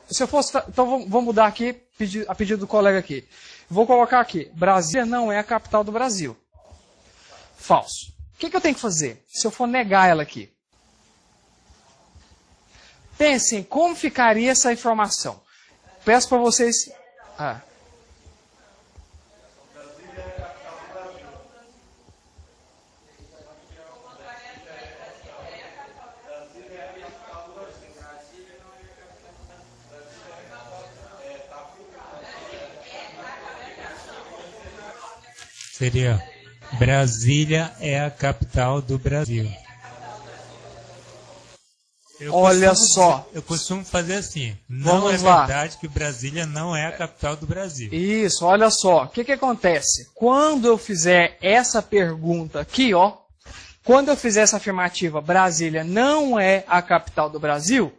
Se eu fosse, então vou mudar aqui, a pedido do colega aqui. Vou colocar aqui, Brasília não é a capital do Brasil. Falso. O que eu tenho que fazer se eu for negar ela aqui? Pensem, como ficaria essa informação? Peço para vocês...
Seria Brasília é a capital do Brasil.
Olha só.
Eu costumo fazer assim. Não é verdade que Brasília não é a capital do Brasil.
Isso, olha só. O que acontece? Quando eu fizer essa pergunta aqui, ó. Quando eu fizer essa afirmativa, Brasília não é a capital do Brasil,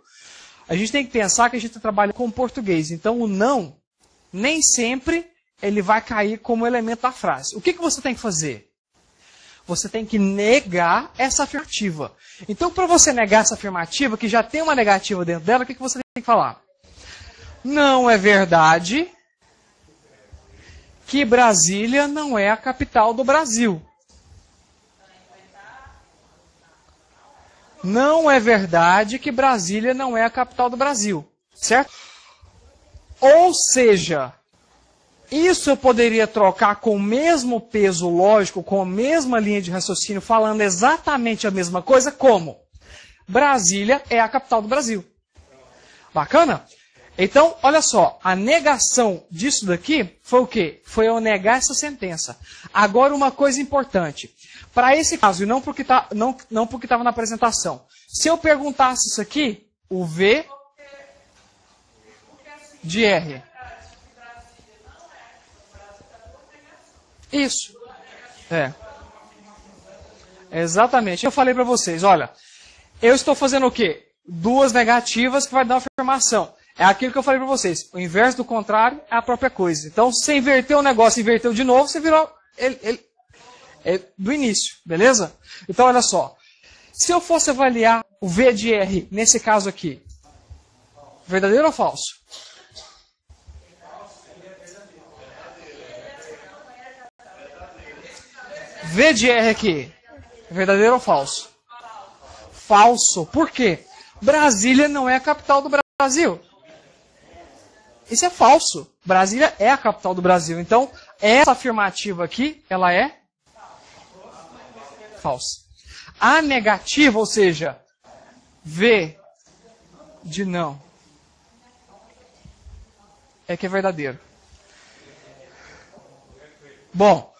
a gente tem que pensar que a gente trabalha com português. Então, o não, nem sempre ele vai cair como elemento da frase. O que você tem que fazer? Você tem que negar essa afirmativa. Então, para você negar essa afirmativa, que já tem uma negativa dentro dela, o que você tem que falar? Não é verdade que Brasília não é a capital do Brasil. Não é verdade que Brasília não é a capital do Brasil. Certo? Ou seja... Isso eu poderia trocar com o mesmo peso lógico, com a mesma linha de raciocínio, falando exatamente a mesma coisa, como Brasília é a capital do Brasil. Bacana? Então, olha só, a negação disso daqui foi o quê? Foi eu negar essa sentença. Agora, uma coisa importante. Para esse caso, e não porque estava na apresentação, se eu perguntasse isso aqui, o V de R... Isso. Exatamente. Eu falei para vocês, olha, eu estou fazendo o quê? Duas negativas que vai dar uma afirmação. É aquilo que eu falei para vocês. O inverso do contrário é a própria coisa. Então, se você inverteu o negócio e inverteu de novo, você virou do início, beleza? Então, olha só. Se eu fosse avaliar o V de R, nesse caso aqui, verdadeiro ou falso? V de R aqui, verdadeiro ou falso? Falso. Por quê? Brasília não é a capital do Brasil. Isso é falso. Brasília é a capital do Brasil. Então, essa afirmativa aqui, ela é falsa. A negativa, ou seja, V de não, é que é verdadeiro. Bom,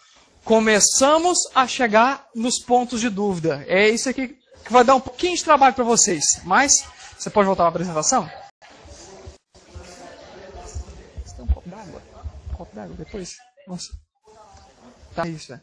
começamos a chegar nos pontos de dúvida. É isso aqui que vai dar um pouquinho de trabalho para vocês. Mas, você pode voltar para a apresentação? Você tem um copo d'água? Um copo d'água depois? Nossa. Tá isso, né?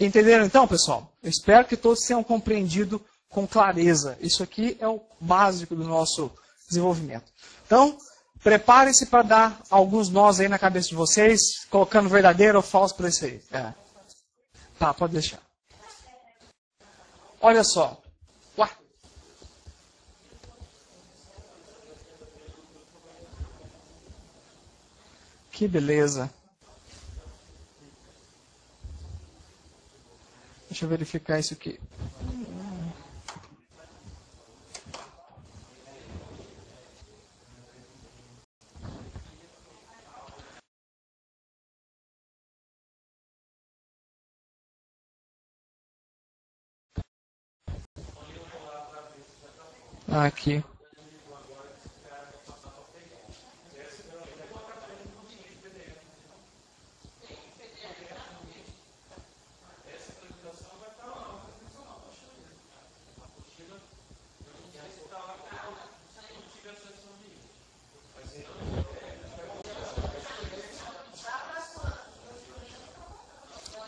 Entenderam então, pessoal? Eu espero que todos tenham compreendido com clareza. Isso aqui é o básico do nosso desenvolvimento. Então, preparem-se para dar alguns nós aí na cabeça de vocês, colocando verdadeiro ou falso para isso aí. Tá, pode deixar. Olha só. Ué. Que beleza. Deixa eu verificar isso aqui. Aqui.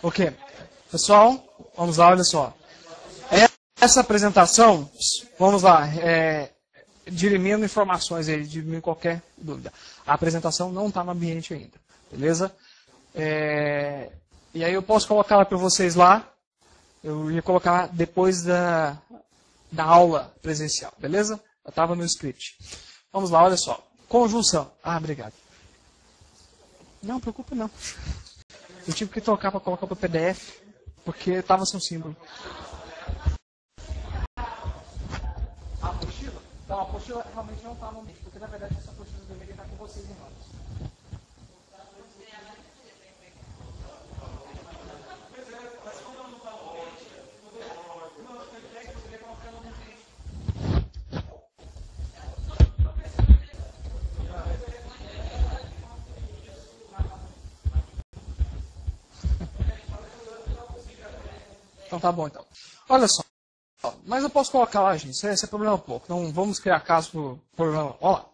Ok. Pessoal, vamos lá, olha só. Essa apresentação, vamos lá, dirimindo informações aí, dirimindo qualquer dúvida. A apresentação não está no ambiente ainda, beleza? E aí eu posso colocar ela para vocês lá, eu ia colocar depois da aula presencial, beleza? Eu estava no script. Vamos lá, olha só. Conjunção. Ah, obrigado. Não, preocupa não. Eu tive que trocar para colocar para o PDF, porque estava sem símbolo. A apostila? Então, a apostila realmente não está no meio, porque na verdade essa apostila deveria estar com vocês, irmãos. Então tá bom, então. Olha só. Mas eu posso colocar lá, gente. Esse é problema pouco. Não vamos criar caso pro problema. Olha lá.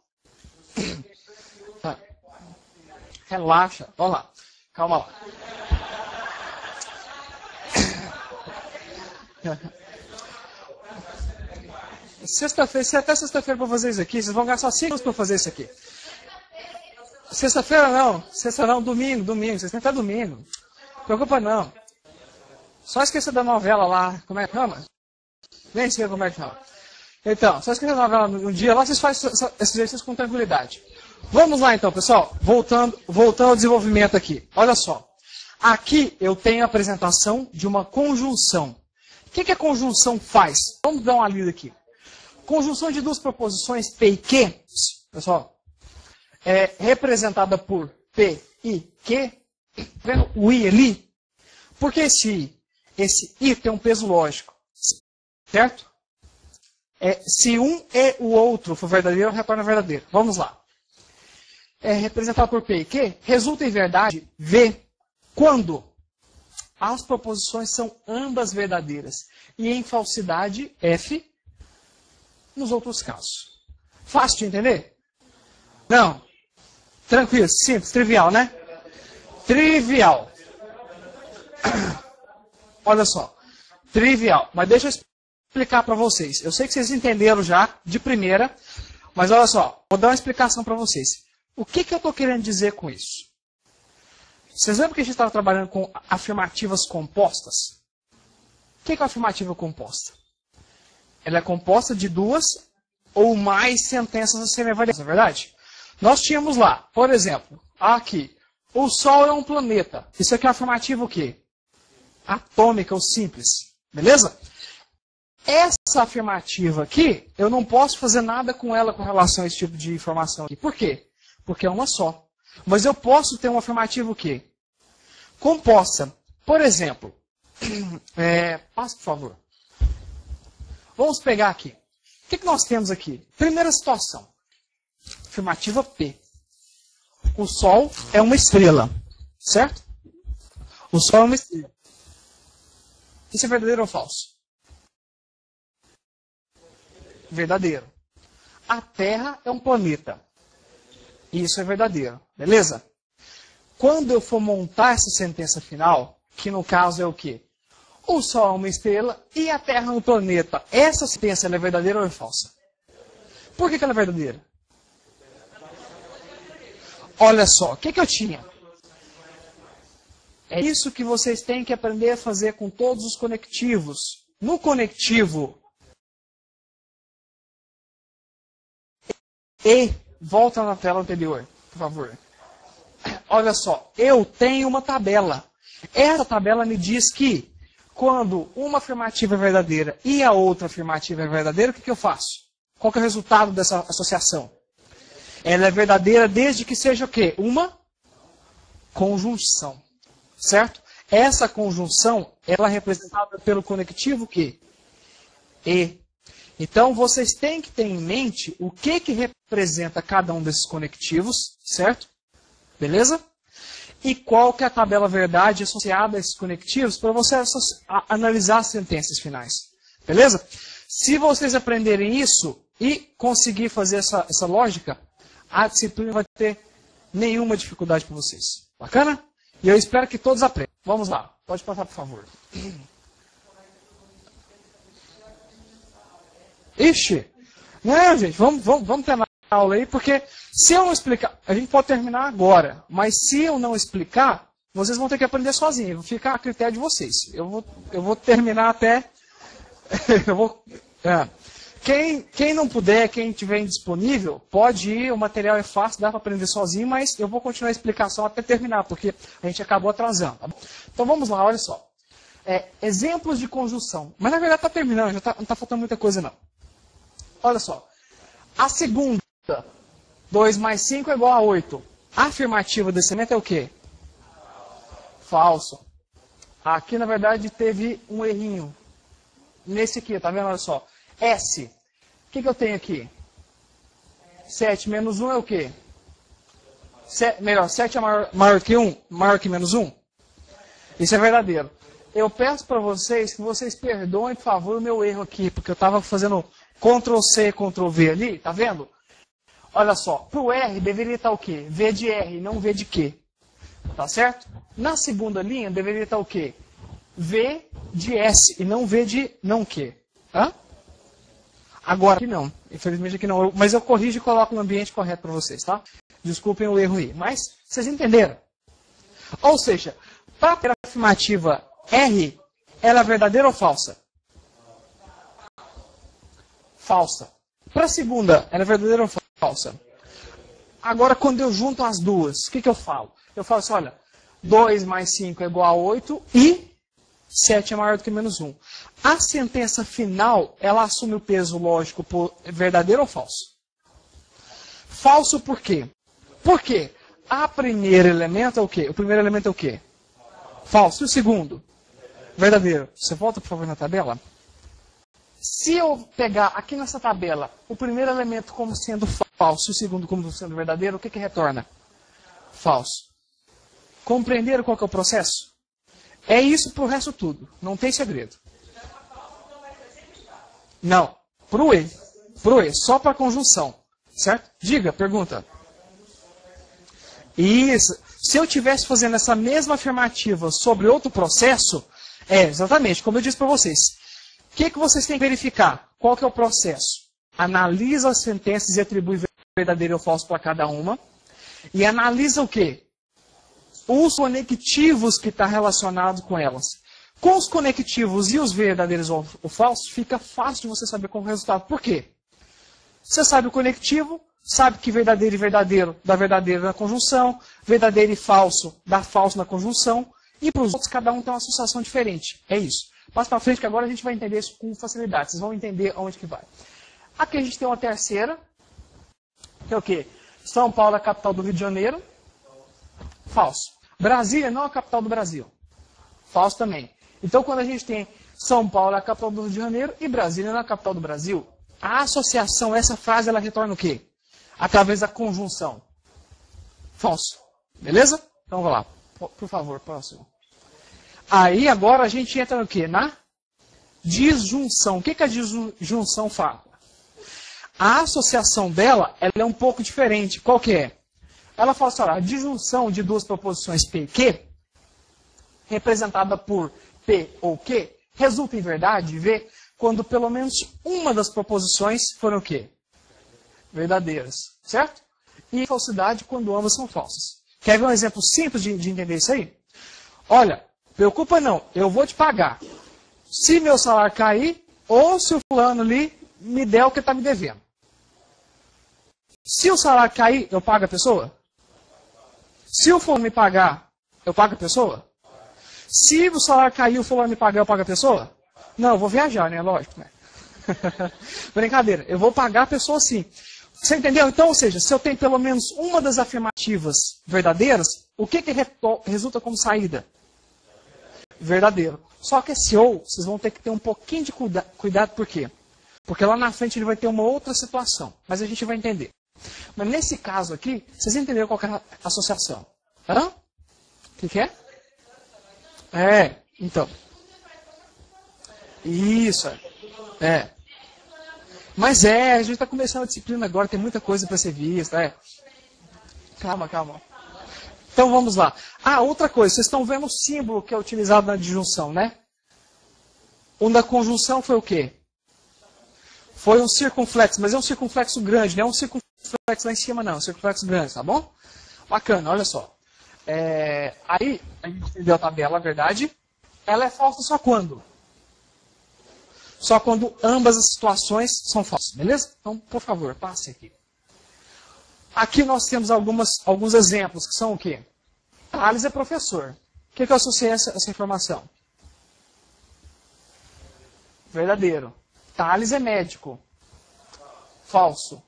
Tá. Relaxa. Olha lá. Calma lá. Sexta-feira, até sexta-feira para fazer isso aqui. Vocês vão gastar 5 minutos para fazer isso aqui. Sexta-feira não. Sexta não, domingo. Vocês têm até domingo. Não preocupa não. Só esqueça da novela lá, como é que chama? Nem sei como é que chama. Então, só esqueça da novela no dia lá, vocês fazem esses exercícios com tranquilidade. Vamos lá então, pessoal. Voltando ao desenvolvimento aqui. Olha só. Aqui eu tenho a apresentação de uma conjunção. O que a conjunção faz? Vamos dar uma lida aqui. Conjunção de duas proposições P e Q, pessoal, é representada por P e Q. Tá vendo o I ali? Porque esse I tem um peso lógico, certo? Se um e o outro for verdadeiro, retorna verdadeiro. Vamos lá. Representado por P e Q, resulta em verdade V quando as proposições são ambas verdadeiras. E em falsidade, F nos outros casos. Fácil de entender? Não. Tranquilo, simples, trivial, né? Trivial. Olha só, trivial, mas deixa eu explicar para vocês. Eu sei que vocês entenderam já de primeira, mas olha só, vou dar uma explicação para vocês. O que eu estou querendo dizer com isso? Vocês lembram que a gente estava trabalhando com afirmativas compostas? O que é uma afirmativa composta? Ela é composta de duas ou mais sentenças a serem avaliadas, não é verdade? Nós tínhamos lá, por exemplo, aqui, o Sol é um planeta. Isso aqui é uma afirmativa o quê? Atômica ou simples, beleza? Essa afirmativa aqui, eu não posso fazer nada com ela com relação a esse tipo de informação aqui. Por quê? Porque é uma só. Mas eu posso ter uma afirmativa o quê? Composta. Por exemplo, passa por favor. Vamos pegar aqui. O que nós temos aqui? Primeira situação. Afirmativa P. O Sol é uma estrela, certo? O Sol é uma estrela. Isso é verdadeiro ou falso? Verdadeiro. A Terra é um planeta. Isso é verdadeiro. Beleza? Quando eu for montar essa sentença final, que no caso é o quê? O Sol é uma estrela e a Terra é um planeta. Essa sentença ela é verdadeira ou é falsa? Por que ela é verdadeira? Olha só, o que eu tinha? É isso que vocês têm que aprender a fazer com todos os conectivos. No conectivo E, volta na tela anterior, por favor. Olha só, eu tenho uma tabela. Essa tabela me diz que quando uma afirmativa é verdadeira e a outra afirmativa é verdadeira, o que eu faço? Qual que é o resultado dessa associação? Ela é verdadeira desde que seja o quê? Uma conjunção. Certo? Essa conjunção, ela é representada pelo conectivo o quê? E. Então, vocês têm que ter em mente o que representa cada um desses conectivos, certo? Beleza? E qual que é a tabela verdade associada a esses conectivos para você analisar as sentenças finais. Beleza? Se vocês aprenderem isso e conseguir fazer essa lógica, a disciplina vai ter nenhuma dificuldade para vocês. Bacana? E eu espero que todos aprendam. Vamos lá. Pode passar, por favor. Ixi! Não, gente, vamos terminar a aula aí, porque se eu não explicar, a gente pode terminar agora, mas se eu não explicar, vocês vão ter que aprender sozinhos. Vou ficar a critério de vocês. Eu vou terminar até... Quem não puder, quem tiver indisponível, pode ir, o material é fácil, dá para aprender sozinho, mas eu vou continuar a explicação até terminar, porque a gente acabou atrasando. Tá bom? Então vamos lá, olha só. exemplos de conjunção. Mas na verdade está terminando, já não está faltando muita coisa não. Olha só. A segunda, 2 mais 5 é igual a 8. A afirmativa desse elemento é o quê? Falso. Aqui, na verdade, teve um errinho. Nesse aqui, tá vendo? Olha só. S. O que eu tenho aqui? 7 menos 1 é o quê? 7 é maior que 1? Maior que menos 1? Isso é verdadeiro. Eu peço para vocês que vocês perdoem, por favor, o meu erro aqui, porque eu estava fazendo Ctrl+C, Ctrl+V ali, tá vendo? Olha só, para o R deveria estar o quê? V de R, não V de Q. Tá certo? Na segunda linha deveria estar o quê? V de S e não V de não Q. Hã? Agora aqui não. Infelizmente aqui não. Mas eu corrijo e coloco no ambiente correto para vocês, tá? Desculpem o erro aí. Mas vocês entenderam. Ou seja, para a afirmativa R, ela é verdadeira ou falsa? Falsa. Para a segunda, ela é verdadeira ou falsa? Agora, quando eu junto as duas, o que eu falo? Eu falo assim, olha, 2 mais 5 é igual a 8 e 7 é maior do que menos 1. A sentença final, ela assume o peso lógico por verdadeiro ou falso? Falso por quê? Porque a primeiro elemento é o quê? O primeiro elemento é o quê? Falso. E o segundo? Verdadeiro. Você volta, por favor, na tabela. Se eu pegar aqui nessa tabela o primeiro elemento como sendo falso e o segundo como sendo verdadeiro, o que retorna? Falso. Compreenderam qual que é o processo? É isso para o resto tudo. Não tem segredo. Não. Pro E. Pro E. Só para conjunção. Certo? Diga, pergunta. Isso. Se eu estivesse fazendo essa mesma afirmativa sobre outro processo, exatamente, como eu disse para vocês. O que vocês têm que verificar? Qual que é o processo? Analisa as sentenças e atribui verdadeiro ou falso para cada uma. E analisa o quê? Os conectivos que estão relacionados com elas. Com os conectivos e os verdadeiros ou falsos, fica fácil de você saber qual é o resultado. Por quê? Você sabe o conectivo, sabe que verdadeiro e verdadeiro dá verdadeiro na conjunção, verdadeiro e falso dá falso na conjunção, e para os outros cada um tem uma associação diferente. É isso. Passa para frente que agora a gente vai entender isso com facilidade. Vocês vão entender aonde que vai. Aqui a gente tem uma terceira, que é o quê? São Paulo é a capital do Rio de Janeiro. Falso. Brasília não é a capital do Brasil. Falso também. Então quando a gente tem São Paulo é a capital do Rio de Janeiro e Brasília não é a capital do Brasil, a associação, essa frase, ela retorna o quê? Através da conjunção. Falso. Beleza? Então vamos lá. Por favor, próximo. Aí agora a gente entra no quê? Na disjunção. O que a disjunção fala? A associação dela, ela é um pouco diferente. Qual que é? Ela fala assim, olha, a disjunção de duas proposições P e Q, representada por P ou Q, resulta em verdade, V, quando pelo menos uma das proposições foram o quê? Verdadeiras. Certo? E falsidade quando ambas são falsas. Quer ver um exemplo simples de entender isso aí? Olha, preocupa não, eu vou te pagar. Se meu salário cair, ou se o fulano ali me der o que está me devendo. Se o salário cair, eu pago a pessoa? Se o fulano me pagar, eu pago a pessoa? Se o salário cair e o fulano me pagar, eu pago a pessoa? Não, eu vou viajar, né? Lógico, né? Brincadeira, eu vou pagar a pessoa sim. Você entendeu? Então, ou seja, se eu tenho pelo menos uma das afirmativas verdadeiras, o que resulta como saída? Verdadeiro. Só que esse ou, vocês vão ter que ter um pouquinho de cuidado, por quê? Porque lá na frente ele vai ter uma outra situação, mas a gente vai entender. Mas nesse caso aqui, vocês entenderam qual que é a associação? Hã? O que é? Então. Isso. Mas a gente está começando a disciplina agora, tem muita coisa para ser vista. Calma. Então vamos lá. Outra coisa, vocês estão vendo o símbolo que é utilizado na disjunção, né? O da conjunção foi o quê? Foi um circunflexo, mas é um circunflexo grande, não é um circunflexo lá em cima não, é um circunflexo grande, tá bom? Bacana, olha só. Aí, a gente entendeu a tabela, a verdade. Ela é falsa só quando? Só quando ambas as situações são falsas, beleza? Então, por favor, passe aqui. Aqui nós temos alguns exemplos, que são o quê? Thales é professor. O que eu associei a essa informação? Verdadeiro. Thales é médico. Falso.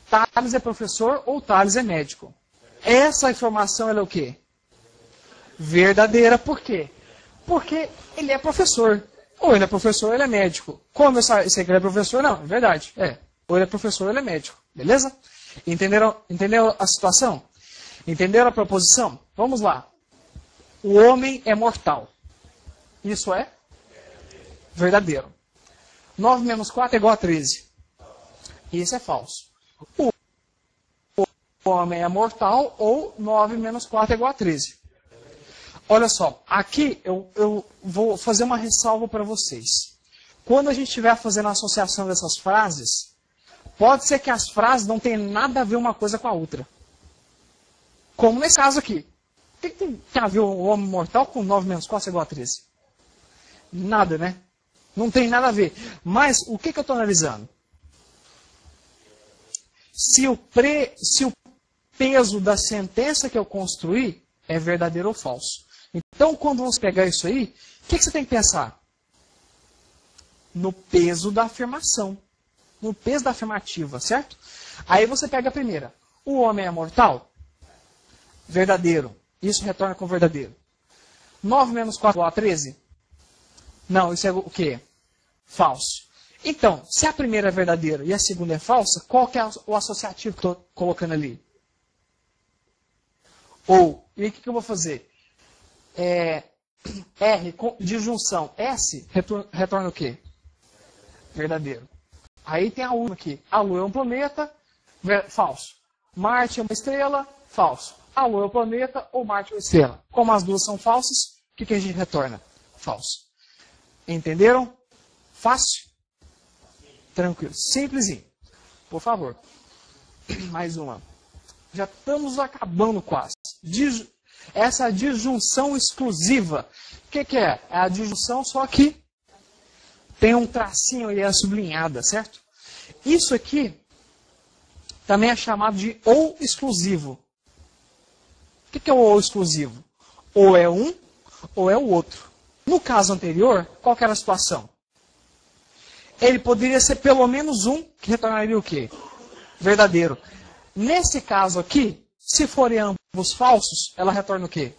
Thales é professor ou Thales é médico. Essa informação ela é o quê? Verdadeira. Por quê? Porque ele é professor. Ou ele é professor ou ele é médico. Como eu sei que ele é professor? Não, é verdade. Ou ele é professor ou ele é médico. Beleza? Entenderam a situação? Entenderam a proposição? Vamos lá. O homem é mortal. Isso é verdadeiro. 9 menos 4 é igual a 13. Isso é falso. O homem é mortal ou 9 menos 4 é igual a 13. Olha só, aqui eu vou fazer uma ressalva para vocês. Quando a gente estiver fazendo a associação dessas frases, pode ser que as frases não tenham nada a ver uma coisa com a outra. Como nesse caso aqui. O que tem a ver o homem mortal com 9 menos 4 é igual a 13? Nada, né? Não tem nada a ver. Mas o que eu estou analisando? Se o peso da sentença que eu construí é verdadeiro ou falso. Então, quando você pegar isso aí, o que você tem que pensar? No peso da afirmação. No peso da afirmativa, certo? Aí você pega a primeira. O homem é mortal? Verdadeiro. Isso retorna com verdadeiro. 9 menos 4 igual a 13? Não, isso é o quê? Falso. Então, se a primeira é verdadeira e a segunda é falsa, qual que é o associativo que eu estou colocando ali? Ou, e aí o que eu vou fazer? R, disjunção S, retorna o quê? Verdadeiro. Aí tem a última aqui. A Lua é um planeta, falso. Marte é uma estrela, falso. A Lua é um planeta ou Marte é uma estrela. Como as duas são falsas, o que a gente retorna? Falso. Entenderam? Fácil? Tranquilo. Simplesinho. Por favor. Mais uma. Já estamos acabando quase. Essa disjunção exclusiva. O que é? É a disjunção, só que tem um tracinho e é sublinhada, certo? Isso aqui também é chamado de ou exclusivo. O que é o ou exclusivo? Ou é um, ou é o outro. No caso anterior, qual que era a situação? Ele poderia ser pelo menos um, que retornaria o quê? Verdadeiro. Nesse caso aqui, se forem ambos falsos, ela retorna o quê?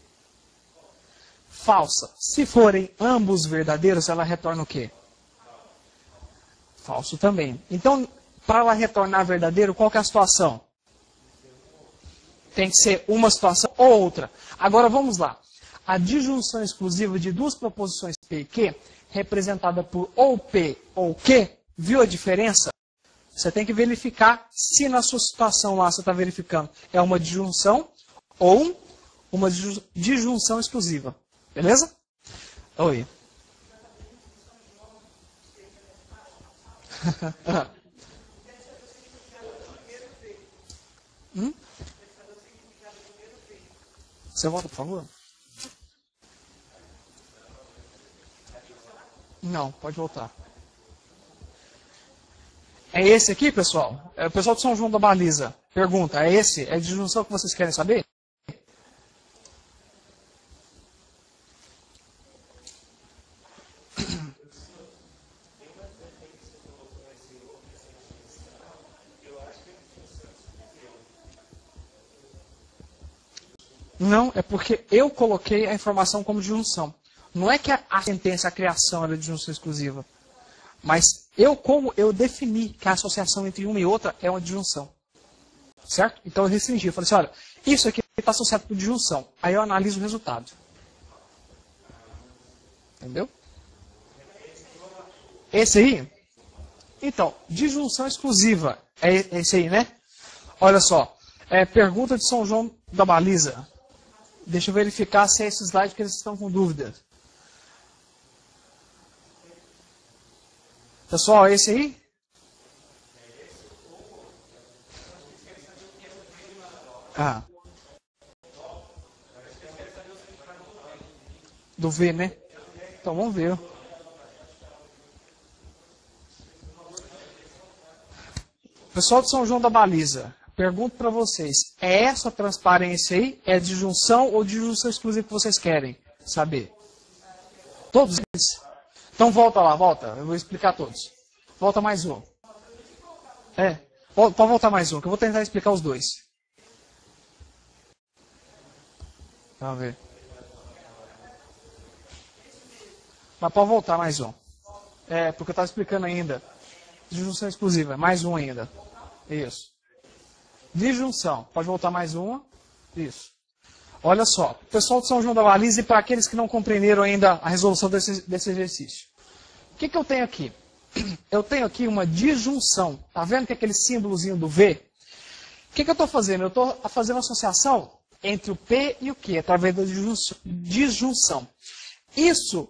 Falsa. Se forem ambos verdadeiros, ela retorna o quê? Falso também. Então, para ela retornar verdadeiro, qual que é a situação? Tem que ser uma situação ou outra. Agora vamos lá. A disjunção exclusiva de duas proposições P e Q, representada por ou P ou Q, viu a diferença? Você tem que verificar se na sua situação lá você está verificando é uma disjunção ou uma disjunção exclusiva. Beleza? Oi. Você volta, por favor? Não, pode voltar. É esse aqui, pessoal? É o pessoal de São João da Baliza. Pergunta, é esse? É a disjunção que vocês querem saber? Não, é porque eu coloquei a informação como disjunção. Não é que a sentença, a criação era disjunção exclusiva. Mas como eu defini que a associação entre uma e outra é uma disjunção. Certo? Então eu restringi. Eu falei assim, olha, isso aqui está associado com disjunção. Aí eu analiso o resultado. Entendeu? Esse aí? Então, disjunção exclusiva. É esse aí, né? Olha só. Pergunta de São João da Baliza. Deixa eu verificar se é esse slide que eles estão com dúvida. Pessoal, esse aí? Do V, né? Então vamos ver. Pessoal de São João da Baliza, pergunto para vocês, é essa transparência aí? É disjunção ou disjunção exclusiva que vocês querem saber? Todos eles? Então volta lá, volta. Eu vou explicar todos. Volta mais um. Pode voltar mais um, que eu vou tentar explicar os dois. Vamos ver. Mas pode voltar mais um. Porque eu estava explicando ainda. Disjunção exclusiva. Mais um ainda. Isso. Disjunção. Pode voltar mais uma. Isso. Olha só. Pessoal de São João da Baliza, e para aqueles que não compreenderam ainda a resolução desse exercício. O que eu tenho aqui? Eu tenho aqui uma disjunção. Tá vendo que é aquele símbolozinho do V? O que eu estou fazendo? Eu estou fazendo associação entre o P e o Q, através da disjunção. Isso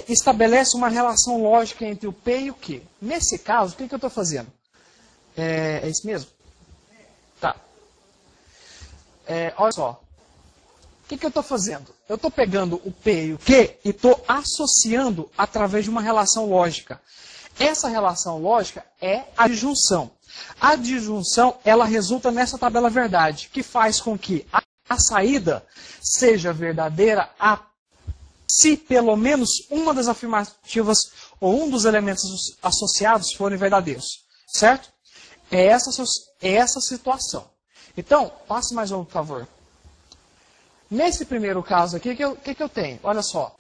estabelece uma relação lógica entre o P e o Q. Nesse caso, o que eu estou fazendo? É isso mesmo? Tá. Olha só. O que eu estou fazendo? Eu estou pegando o P e o Q e estou associando através de uma relação lógica. Essa relação lógica é a disjunção. A disjunção, ela resulta nessa tabela verdade, que faz com que a saída seja verdadeira se pelo menos uma das afirmativas ou um dos elementos associados forem verdadeiros. Certo? É essa situação. Então, passe mais um, por favor. Nesse primeiro caso aqui, o que eu tenho? Olha só.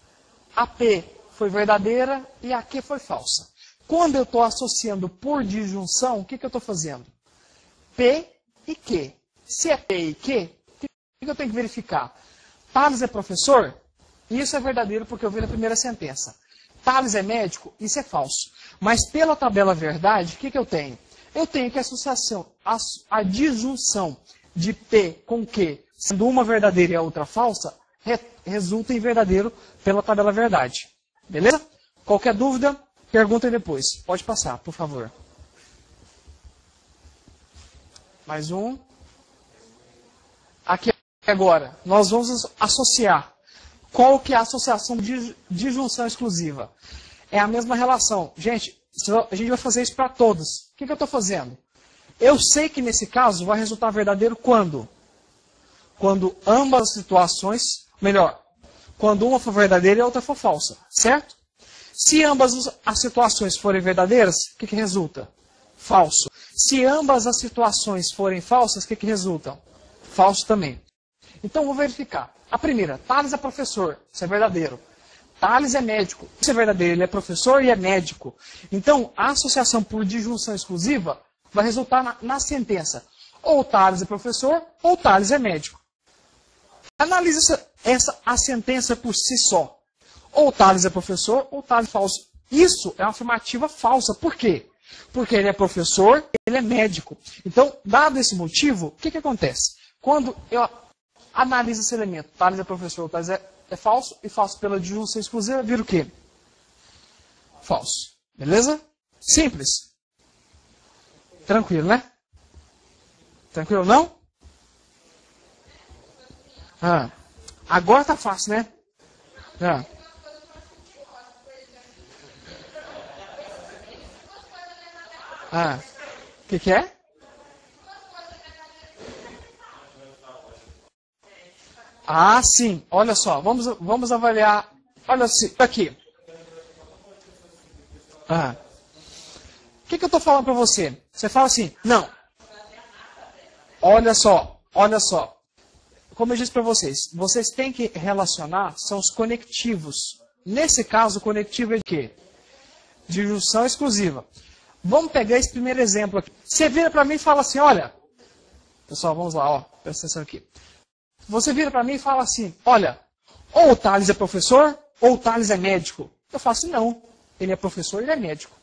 A P foi verdadeira e a Q foi falsa. Quando eu estou associando por disjunção, o que eu estou fazendo? P e Q. Se é P e Q, o que eu tenho que verificar? Thales é professor? Isso é verdadeiro porque eu vi na primeira sentença. Thales é médico? Isso é falso. Mas pela tabela verdade, o que eu tenho? Eu tenho que a associação, a disjunção de P com Q, sendo uma verdadeira e a outra falsa, resulta em verdadeiro pela tabela verdade. Beleza? Qualquer dúvida, perguntem depois. Pode passar, por favor. Mais um. Aqui agora, nós vamos associar. Qual que é a associação de disjunção exclusiva? É a mesma relação. Gente, a gente vai fazer isso para todos. O que eu estou fazendo? Eu sei que nesse caso vai resultar verdadeiro quando? Quando ambas as situações, melhor, quando uma for verdadeira e a outra for falsa, certo? Se ambas as situações forem verdadeiras, o que resulta? Falso. Se ambas as situações forem falsas, o que resulta? Falso também. Então, vou verificar. A primeira, Thales é professor, isso é verdadeiro. Thales é médico, isso é verdadeiro, ele é professor e é médico. Então, a associação por disjunção exclusiva vai resultar na sentença. Ou Thales é professor, ou Thales é médico. Analise a sentença por si só. Ou Thales é professor, ou Thales é falso. Isso é uma afirmativa falsa. Por quê? Porque ele é professor, ele é médico. Então, dado esse motivo, o que acontece? Quando eu analiso esse elemento, Thales é professor, Thales é falso, e falso pela disjunção exclusiva, vira o quê? Falso. Beleza? Simples. Tranquilo, né? Tranquilo, não? Agora tá fácil, né? O que é? Sim. Olha só. Vamos avaliar. Olha aqui. O que eu estou falando para você? Você fala assim, não. Olha só. Como eu disse para vocês, vocês têm que relacionar, são os conectivos. Nesse caso, o conectivo é de quê? Disjunção exclusiva. Vamos pegar esse primeiro exemplo aqui. Você vira para mim e fala assim, olha. Pessoal, vamos lá, presta atenção aqui. Você vira para mim e fala assim, olha, ou o Thales é professor, ou o Thales é médico. Eu falo assim, não, ele é professor, ele é médico.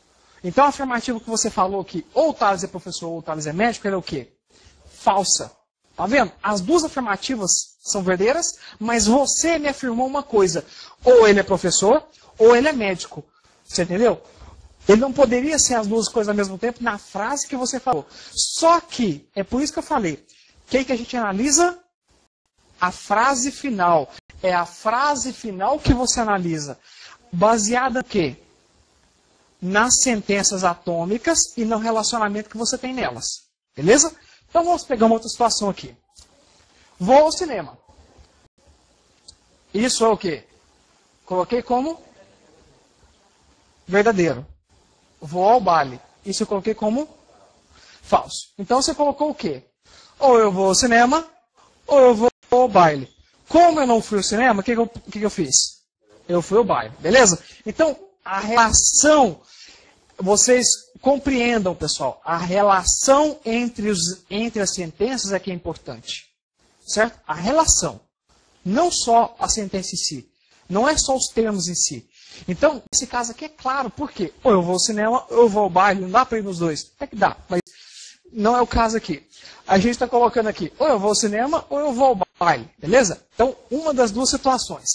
Então a afirmativa que você falou aqui, ou o Thales é professor, ou o Thales é médico, ele é o quê? Falsa. Tá vendo? As duas afirmativas são verdadeiras, mas você me afirmou uma coisa. Ou ele é professor, ou ele é médico. Você entendeu? Ele não poderia ser as duas coisas ao mesmo tempo na frase que você falou. Só que, é por isso que eu falei, o que a gente analisa? A frase final. É a frase final que você analisa. Baseada em quê? Nas sentenças atômicas e no relacionamento que você tem nelas. Beleza? Então vamos pegar uma outra situação aqui. Vou ao cinema. Isso é o quê? Coloquei como verdadeiro. Vou ao baile. Isso eu coloquei como falso. Então você colocou o quê? Ou eu vou ao cinema, ou eu vou ao baile. Como eu não fui ao cinema, o que eu fiz? Eu fui ao baile, beleza? Então, a relação, vocês compreendam, pessoal, a relação entre as sentenças é que é importante. Certo? A relação. Não só a sentença em si. Não é só os termos em si. Então, nesse caso aqui é claro, por quê? Ou eu vou ao cinema, ou eu vou ao baile, não dá para ir nos dois. Até que dá, mas não é o caso aqui. A gente está colocando aqui, ou eu vou ao cinema, ou eu vou ao baile, beleza? Então, uma das duas situações.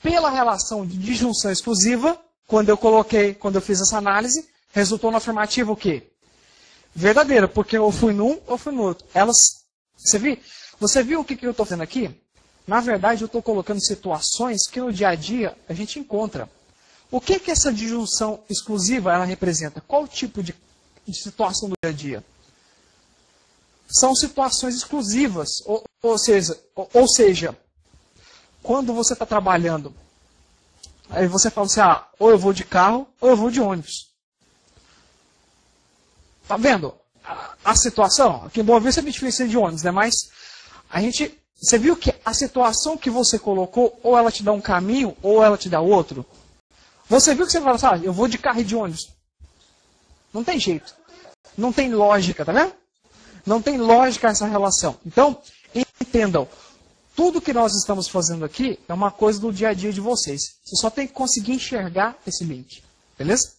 Pela relação de disjunção exclusiva, quando eu fiz essa análise, resultou na afirmativa o quê? Verdadeiro, porque eu fui num, ou fui no outro. Você viu o que eu estou fazendo aqui? Na verdade, eu estou colocando situações que no dia a dia a gente encontra. O que essa disjunção exclusiva ela representa? Qual tipo de situação do dia a dia? São situações exclusivas. Ou seja, quando você está trabalhando, aí você fala assim, ou eu vou de carro, ou eu vou de ônibus. Tá vendo a situação? Aqui em Boa Vista é bem difícil de ônibus, né? Mas você viu que a situação que você colocou, ou ela te dá um caminho, ou ela te dá outro? Você viu que você fala assim, eu vou de carro e de ônibus. Não tem jeito. Não tem lógica, tá vendo? Não tem lógica essa relação. Então, entendam. Tudo que nós estamos fazendo aqui é uma coisa do dia a dia de vocês. Você só tem que conseguir enxergar esse link. Beleza?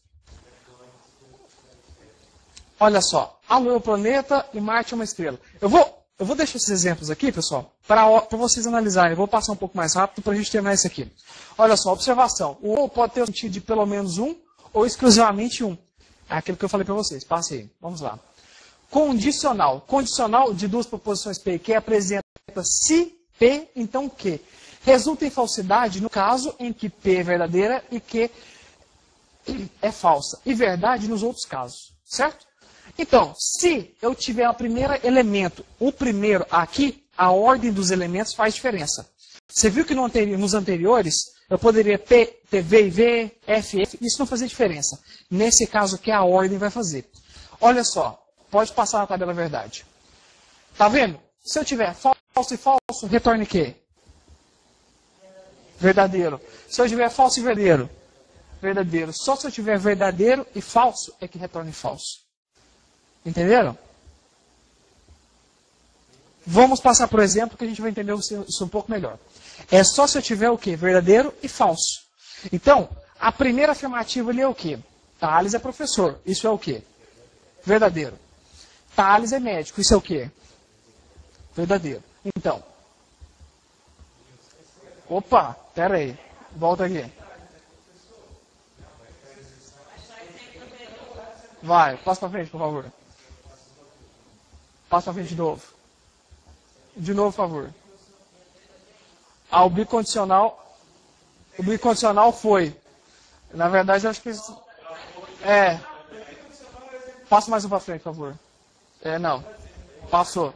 Olha só. A Lua é o planeta e Marte é uma estrela. Eu vou deixar esses exemplos aqui, pessoal, para vocês analisarem. Eu vou passar um pouco mais rápido para a gente terminar isso aqui. Olha só, observação. O ou pode ter o sentido de pelo menos um ou exclusivamente um. É aquilo que eu falei para vocês. Passe aí. Vamos lá. Condicional. Condicional de duas proposições P e Q apresenta se P, então Q. Resulta em falsidade no caso em que P é verdadeira e Q é falsa. E verdade nos outros casos. Certo? Então, se eu tiver o primeiro elemento, o primeiro aqui, a ordem dos elementos faz diferença. Você viu que nos anteriores, eu poderia ter V e V, F, F, isso não fazia diferença. Nesse caso aqui, a ordem vai fazer. Olha só, pode passar na tabela verdade. Tá vendo? Se eu tiver falso e falso, retorne quê? Verdadeiro. Se eu tiver falso e verdadeiro, verdadeiro. Só se eu tiver verdadeiro e falso é que retorne falso. Entenderam? Vamos passar por exemplo que a gente vai entender isso um pouco melhor. É só se eu tiver o quê? Verdadeiro e falso. Então, a primeira afirmativa ali é o quê? Thales é professor. Isso é o quê? Verdadeiro. Thales é médico. Isso é o quê? Verdadeiro. Então. Opa, pera aí. Volta aqui. Vai, passa para frente, por favor. Passa para frente de novo. De novo, por favor. O bicondicional. O bicondicional foi. Na verdade, eu acho que. Passa mais um para frente, por favor. Não. Passou.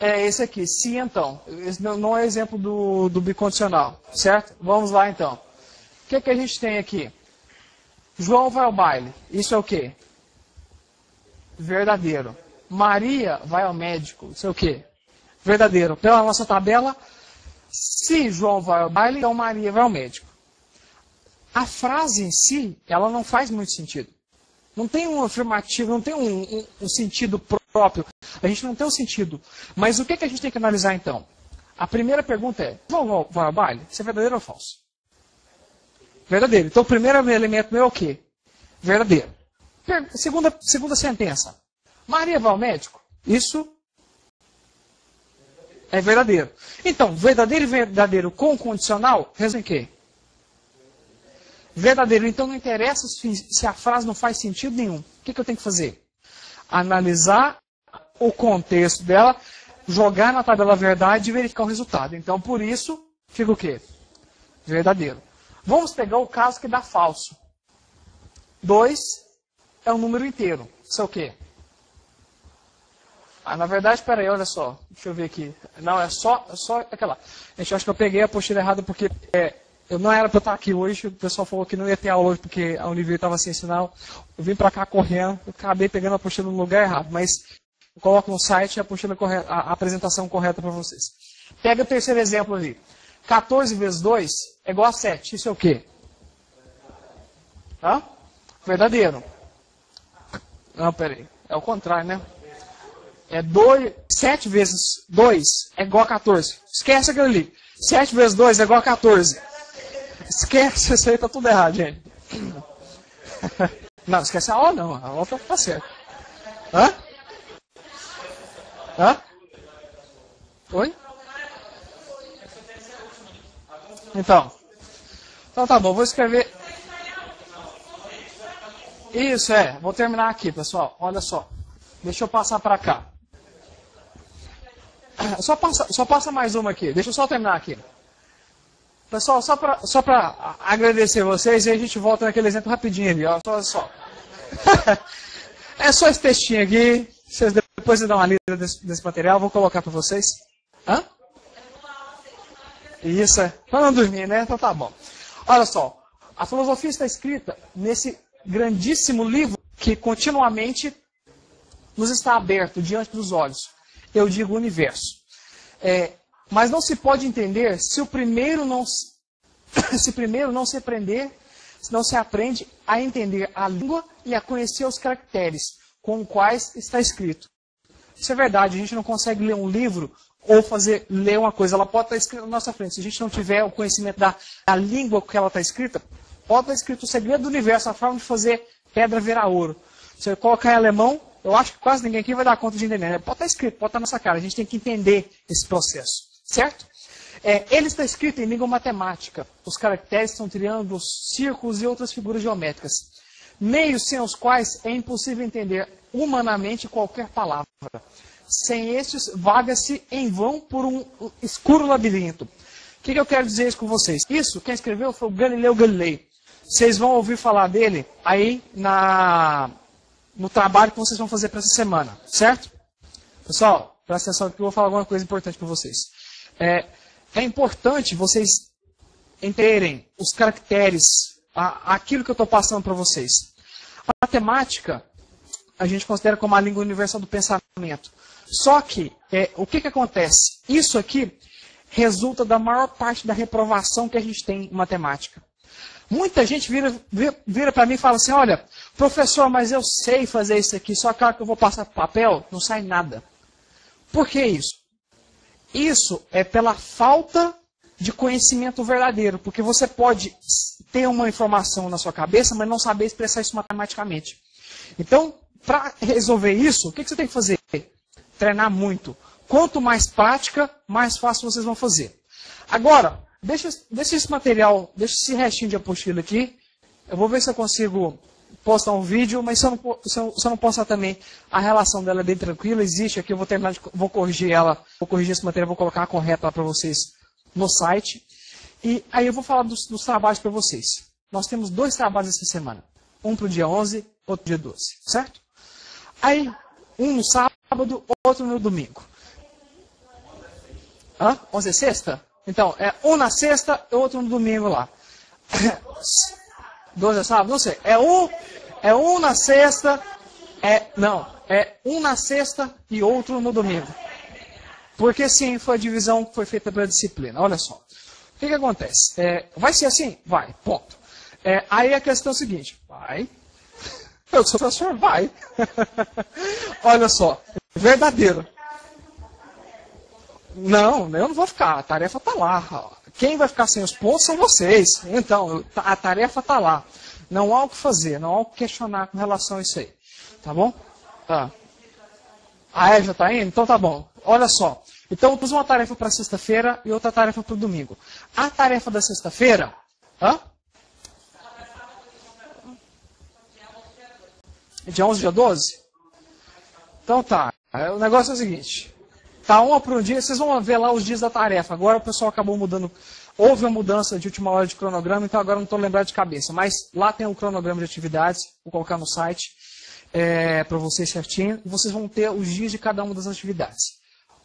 Esse aqui. Se então. Esse não é exemplo do bicondicional. Certo? Vamos lá então. O que a gente tem aqui? João vai ao baile. Isso é o quê? Verdadeiro. Maria vai ao médico. Isso é o quê? Verdadeiro. Pela nossa tabela, se João vai ao baile, então Maria vai ao médico. A frase em si, ela não faz muito sentido. Não tem um afirmativo, não tem um sentido próprio. A gente não tem um sentido. Mas o que a gente tem que analisar então? A primeira pergunta é, João vai ao baile? Isso é verdadeiro ou falso? Verdadeiro. Então o primeiro elemento meu é o quê? Verdadeiro. Segunda sentença. Maria vai ao médico? Isso é verdadeiro. Então, verdadeiro e verdadeiro com condicional, resulta em quê? Verdadeiro. Então não interessa se a frase não faz sentido nenhum. O que eu tenho que fazer? Analisar o contexto dela, jogar na tabela verdade e verificar o resultado. Então, por isso, fica o quê? Verdadeiro. Vamos pegar o caso que dá falso. 2 é um número inteiro. Isso é o quê? na verdade, peraí, olha só. Deixa eu ver aqui. Não, é só aquela. Gente, eu acho que eu peguei a apostila errada porque eu não era para eu estar aqui hoje. O pessoal falou que não ia ter aula hoje porque a Univer estava sem sinal. Eu vim para cá correndo, eu acabei pegando a apostila no lugar errado. Mas eu coloco no site a apostila correta, a apresentação correta para vocês. Pega o terceiro exemplo ali. 14 vezes 2 é igual a 7. Isso é o quê? Hã? Verdadeiro. Não, peraí. É o contrário, né? 7 vezes 2 é igual a 14. Esquece aquilo ali. 7 vezes 2 é igual a 14. Esquece, isso aí tá tudo errado, gente. Não, esquece a aula não. A aula tá certa. Hã? Hã? Oi? Então tá bom, vou escrever. Isso, vou terminar aqui, pessoal. Olha só. Deixa eu passar para cá. Só passa mais uma aqui. Deixa eu só terminar aqui. Pessoal, só para agradecer vocês, e a gente volta naquele exemplo rapidinho ali. Ó, só. É só esse textinho aqui. Depois vocês dão uma lida desse material, vou colocar para vocês. Hã? Isso, para não dormir, né? Então tá bom. Olha só, a filosofia está escrita nesse grandíssimo livro que continuamente nos está aberto diante dos olhos. Eu digo universo. Mas não se pode entender se primeiro não se aprender, se não se aprende a entender a língua e a conhecer os caracteres com os quais está escrito. Isso é verdade, a gente não consegue ler um livro ou ler uma coisa, ela pode estar escrita na nossa frente. Se a gente não tiver o conhecimento da língua que ela está escrita, pode estar escrito o segredo do universo, a forma de fazer pedra virar ouro. Se você colocar em alemão, eu acho que quase ninguém aqui vai dar conta de entender. Né? Pode estar escrito, pode estar na nossa cara. A gente tem que entender esse processo, certo? Ele está escrito em língua matemática. Os caracteres são triângulos, círculos e outras figuras geométricas. Meios sem os quais é impossível entender humanamente qualquer palavra. Sem estes, vaga-se em vão por um escuro labirinto. O que eu quero dizer isso com vocês? Isso, quem escreveu foi o Galileu Galilei. Vocês vão ouvir falar dele aí no trabalho que vocês vão fazer para essa semana, certo? Pessoal, presta atenção que eu vou falar alguma coisa importante para vocês. É importante vocês entenderem os caracteres, aquilo que eu estou passando para vocês. A matemática, a gente considera como a língua universal do pensamento. Só que, o que acontece? Isso aqui resulta da maior parte da reprovação que a gente tem em matemática. Muita gente vira para mim e fala assim, olha, professor, mas eu sei fazer isso aqui, só que a hora que eu vou passar para papel, não sai nada. Por que isso? Isso é pela falta de conhecimento verdadeiro, porque você pode ter uma informação na sua cabeça, mas não saber expressar isso matematicamente. Então, para resolver isso, o que você tem que fazer? Treinar muito. Quanto mais prática, mais fácil vocês vão fazer. Agora, deixa esse material, deixa esse restinho de apostila aqui. Eu vou ver se eu consigo postar um vídeo, mas se eu não postar também, a relação dela é bem tranquila, existe aqui, eu vou corrigir ela, vou corrigir esse material, vou colocar a correta lá para vocês no site. E aí eu vou falar dos trabalhos para vocês. Nós temos 2 trabalhos essa semana. Um para o dia 11, outro dia 12, certo? Aí, um no sábado, outro no domingo. 11 é sexta? Então, um na sexta e outro no domingo lá. 12 é sábado? Não sei. É um na sexta, um na sexta e outro no domingo. Porque sim, foi a divisão que foi feita pela disciplina. Olha só. O que acontece? Vai ser assim? Vai, ponto. Aí a questão é a seguinte. Vai. Eu sou professor, vai. Olha só. Verdadeiro. Não, eu não vou ficar. A tarefa está lá. Quem vai ficar sem os pontos são vocês. Então, a tarefa está lá. Não há o que fazer, não há o que questionar com relação a isso aí. Tá bom? Tá. Já está indo? Então tá bom. Olha só. Então, eu pus uma tarefa para sexta-feira e outra tarefa para o domingo. A tarefa da sexta-feira... Dia 11, dia 12? Então tá. O negócio é o seguinte. Tá uma para um dia, vocês vão ver lá os dias da tarefa. Agora o pessoal acabou mudando. Houve uma mudança de última hora de cronograma, então agora não estou lembrado de cabeça. Mas lá tem um cronograma de atividades, vou colocar no site. para vocês certinho, e vocês vão ter os dias de cada uma das atividades.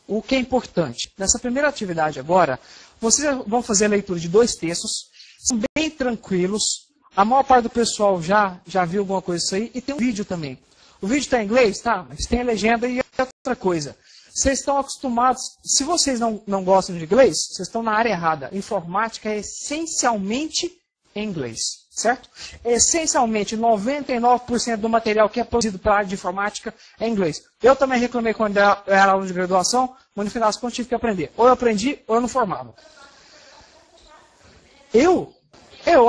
O que é importante? Nessa primeira atividade agora, vocês vão fazer a leitura de 2 textos, são bem tranquilos, a maior parte do pessoal já viu alguma coisa disso aí, e tem um vídeo também. O vídeo está em inglês? Tá, mas tem a legenda e outra coisa. Vocês estão acostumados, se vocês não gostam de inglês, vocês estão na área errada. Informática é essencialmente em inglês, certo? Essencialmente, 99% do material que é produzido para a área de informática é em inglês. Eu também reclamei quando eu era aluno de graduação, mas no final das contas tive que aprender. Ou eu aprendi, ou eu não formava. Eu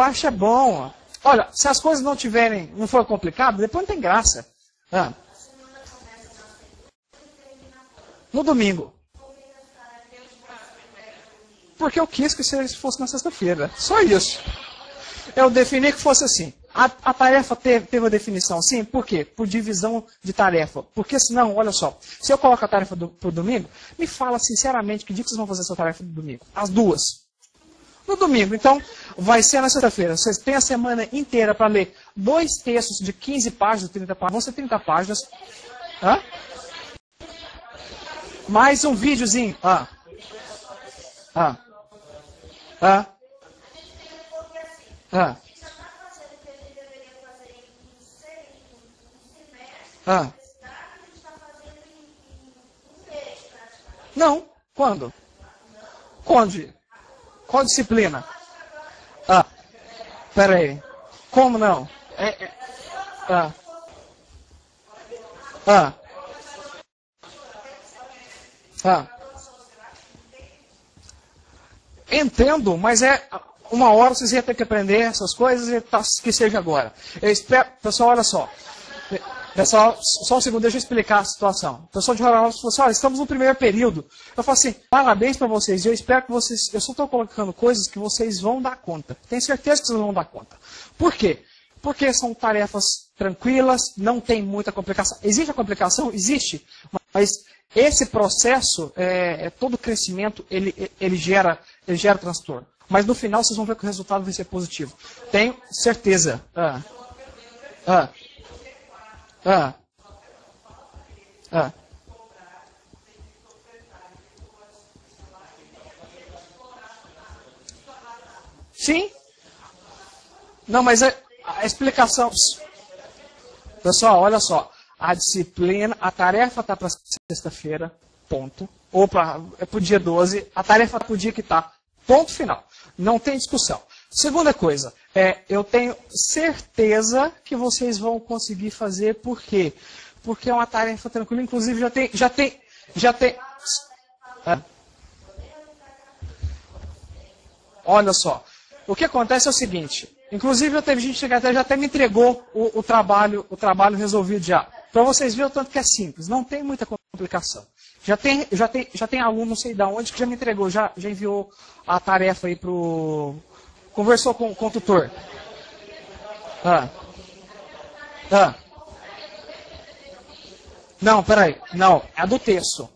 acho bom. Olha, se as coisas não for complicado, depois não tem graça. No domingo. Porque eu quis que fosse na sexta-feira. Só isso. Eu defini que fosse assim. A tarefa teve a definição assim, por quê? Por divisão de tarefa. Porque senão, olha só, se eu coloco a tarefa pro domingo, me fala sinceramente que dia que vocês vão fazer essa tarefa no domingo? As 2. No domingo. Então, vai ser na sexta-feira. Vocês têm a semana inteira para ler 2 textos de 15 páginas, 30 páginas. Vão ser 30 páginas. Mais um videozinho. Não. Quando? Quando? Qual disciplina? Pera aí. Como não? Entendo, mas uma hora vocês iam ter que aprender essas coisas e que seja agora. Eu espero, pessoal, olha só. Pessoal, só um segundo, deixa eu explicar a situação. O pessoal de Roraima falou assim, olha, estamos no primeiro período. Eu falo assim, parabéns para vocês. Eu espero que vocês, eu só estou colocando coisas que vocês vão dar conta. Tenho certeza que vocês vão dar conta. Por quê? Porque são tarefas tranquilas, não tem muita complicação. Existe a complicação? Existe. Mas esse processo, todo crescimento, ele gera transtorno. Mas no final vocês vão ver que o resultado vai ser positivo. Tenho certeza. Sim. Não, mas a explicação... Pessoal, olha só. A disciplina, a tarefa está para sexta-feira, ponto. Ou para o dia 12, a tarefa está para o dia que está. Ponto final. Não tem discussão. Segunda coisa, eu tenho certeza que vocês vão conseguir fazer, por quê? Porque é uma tarefa tranquila, inclusive já tem. Olha só, o que acontece é o seguinte, inclusive já teve gente que já até me entregou o trabalho resolvido já. Para vocês verem o tanto que é simples, não tem muita complicação. Já tem aluno, não sei de onde, que já me entregou, já enviou a tarefa aí conversou com o tutor. Não, peraí. Não, é do texto.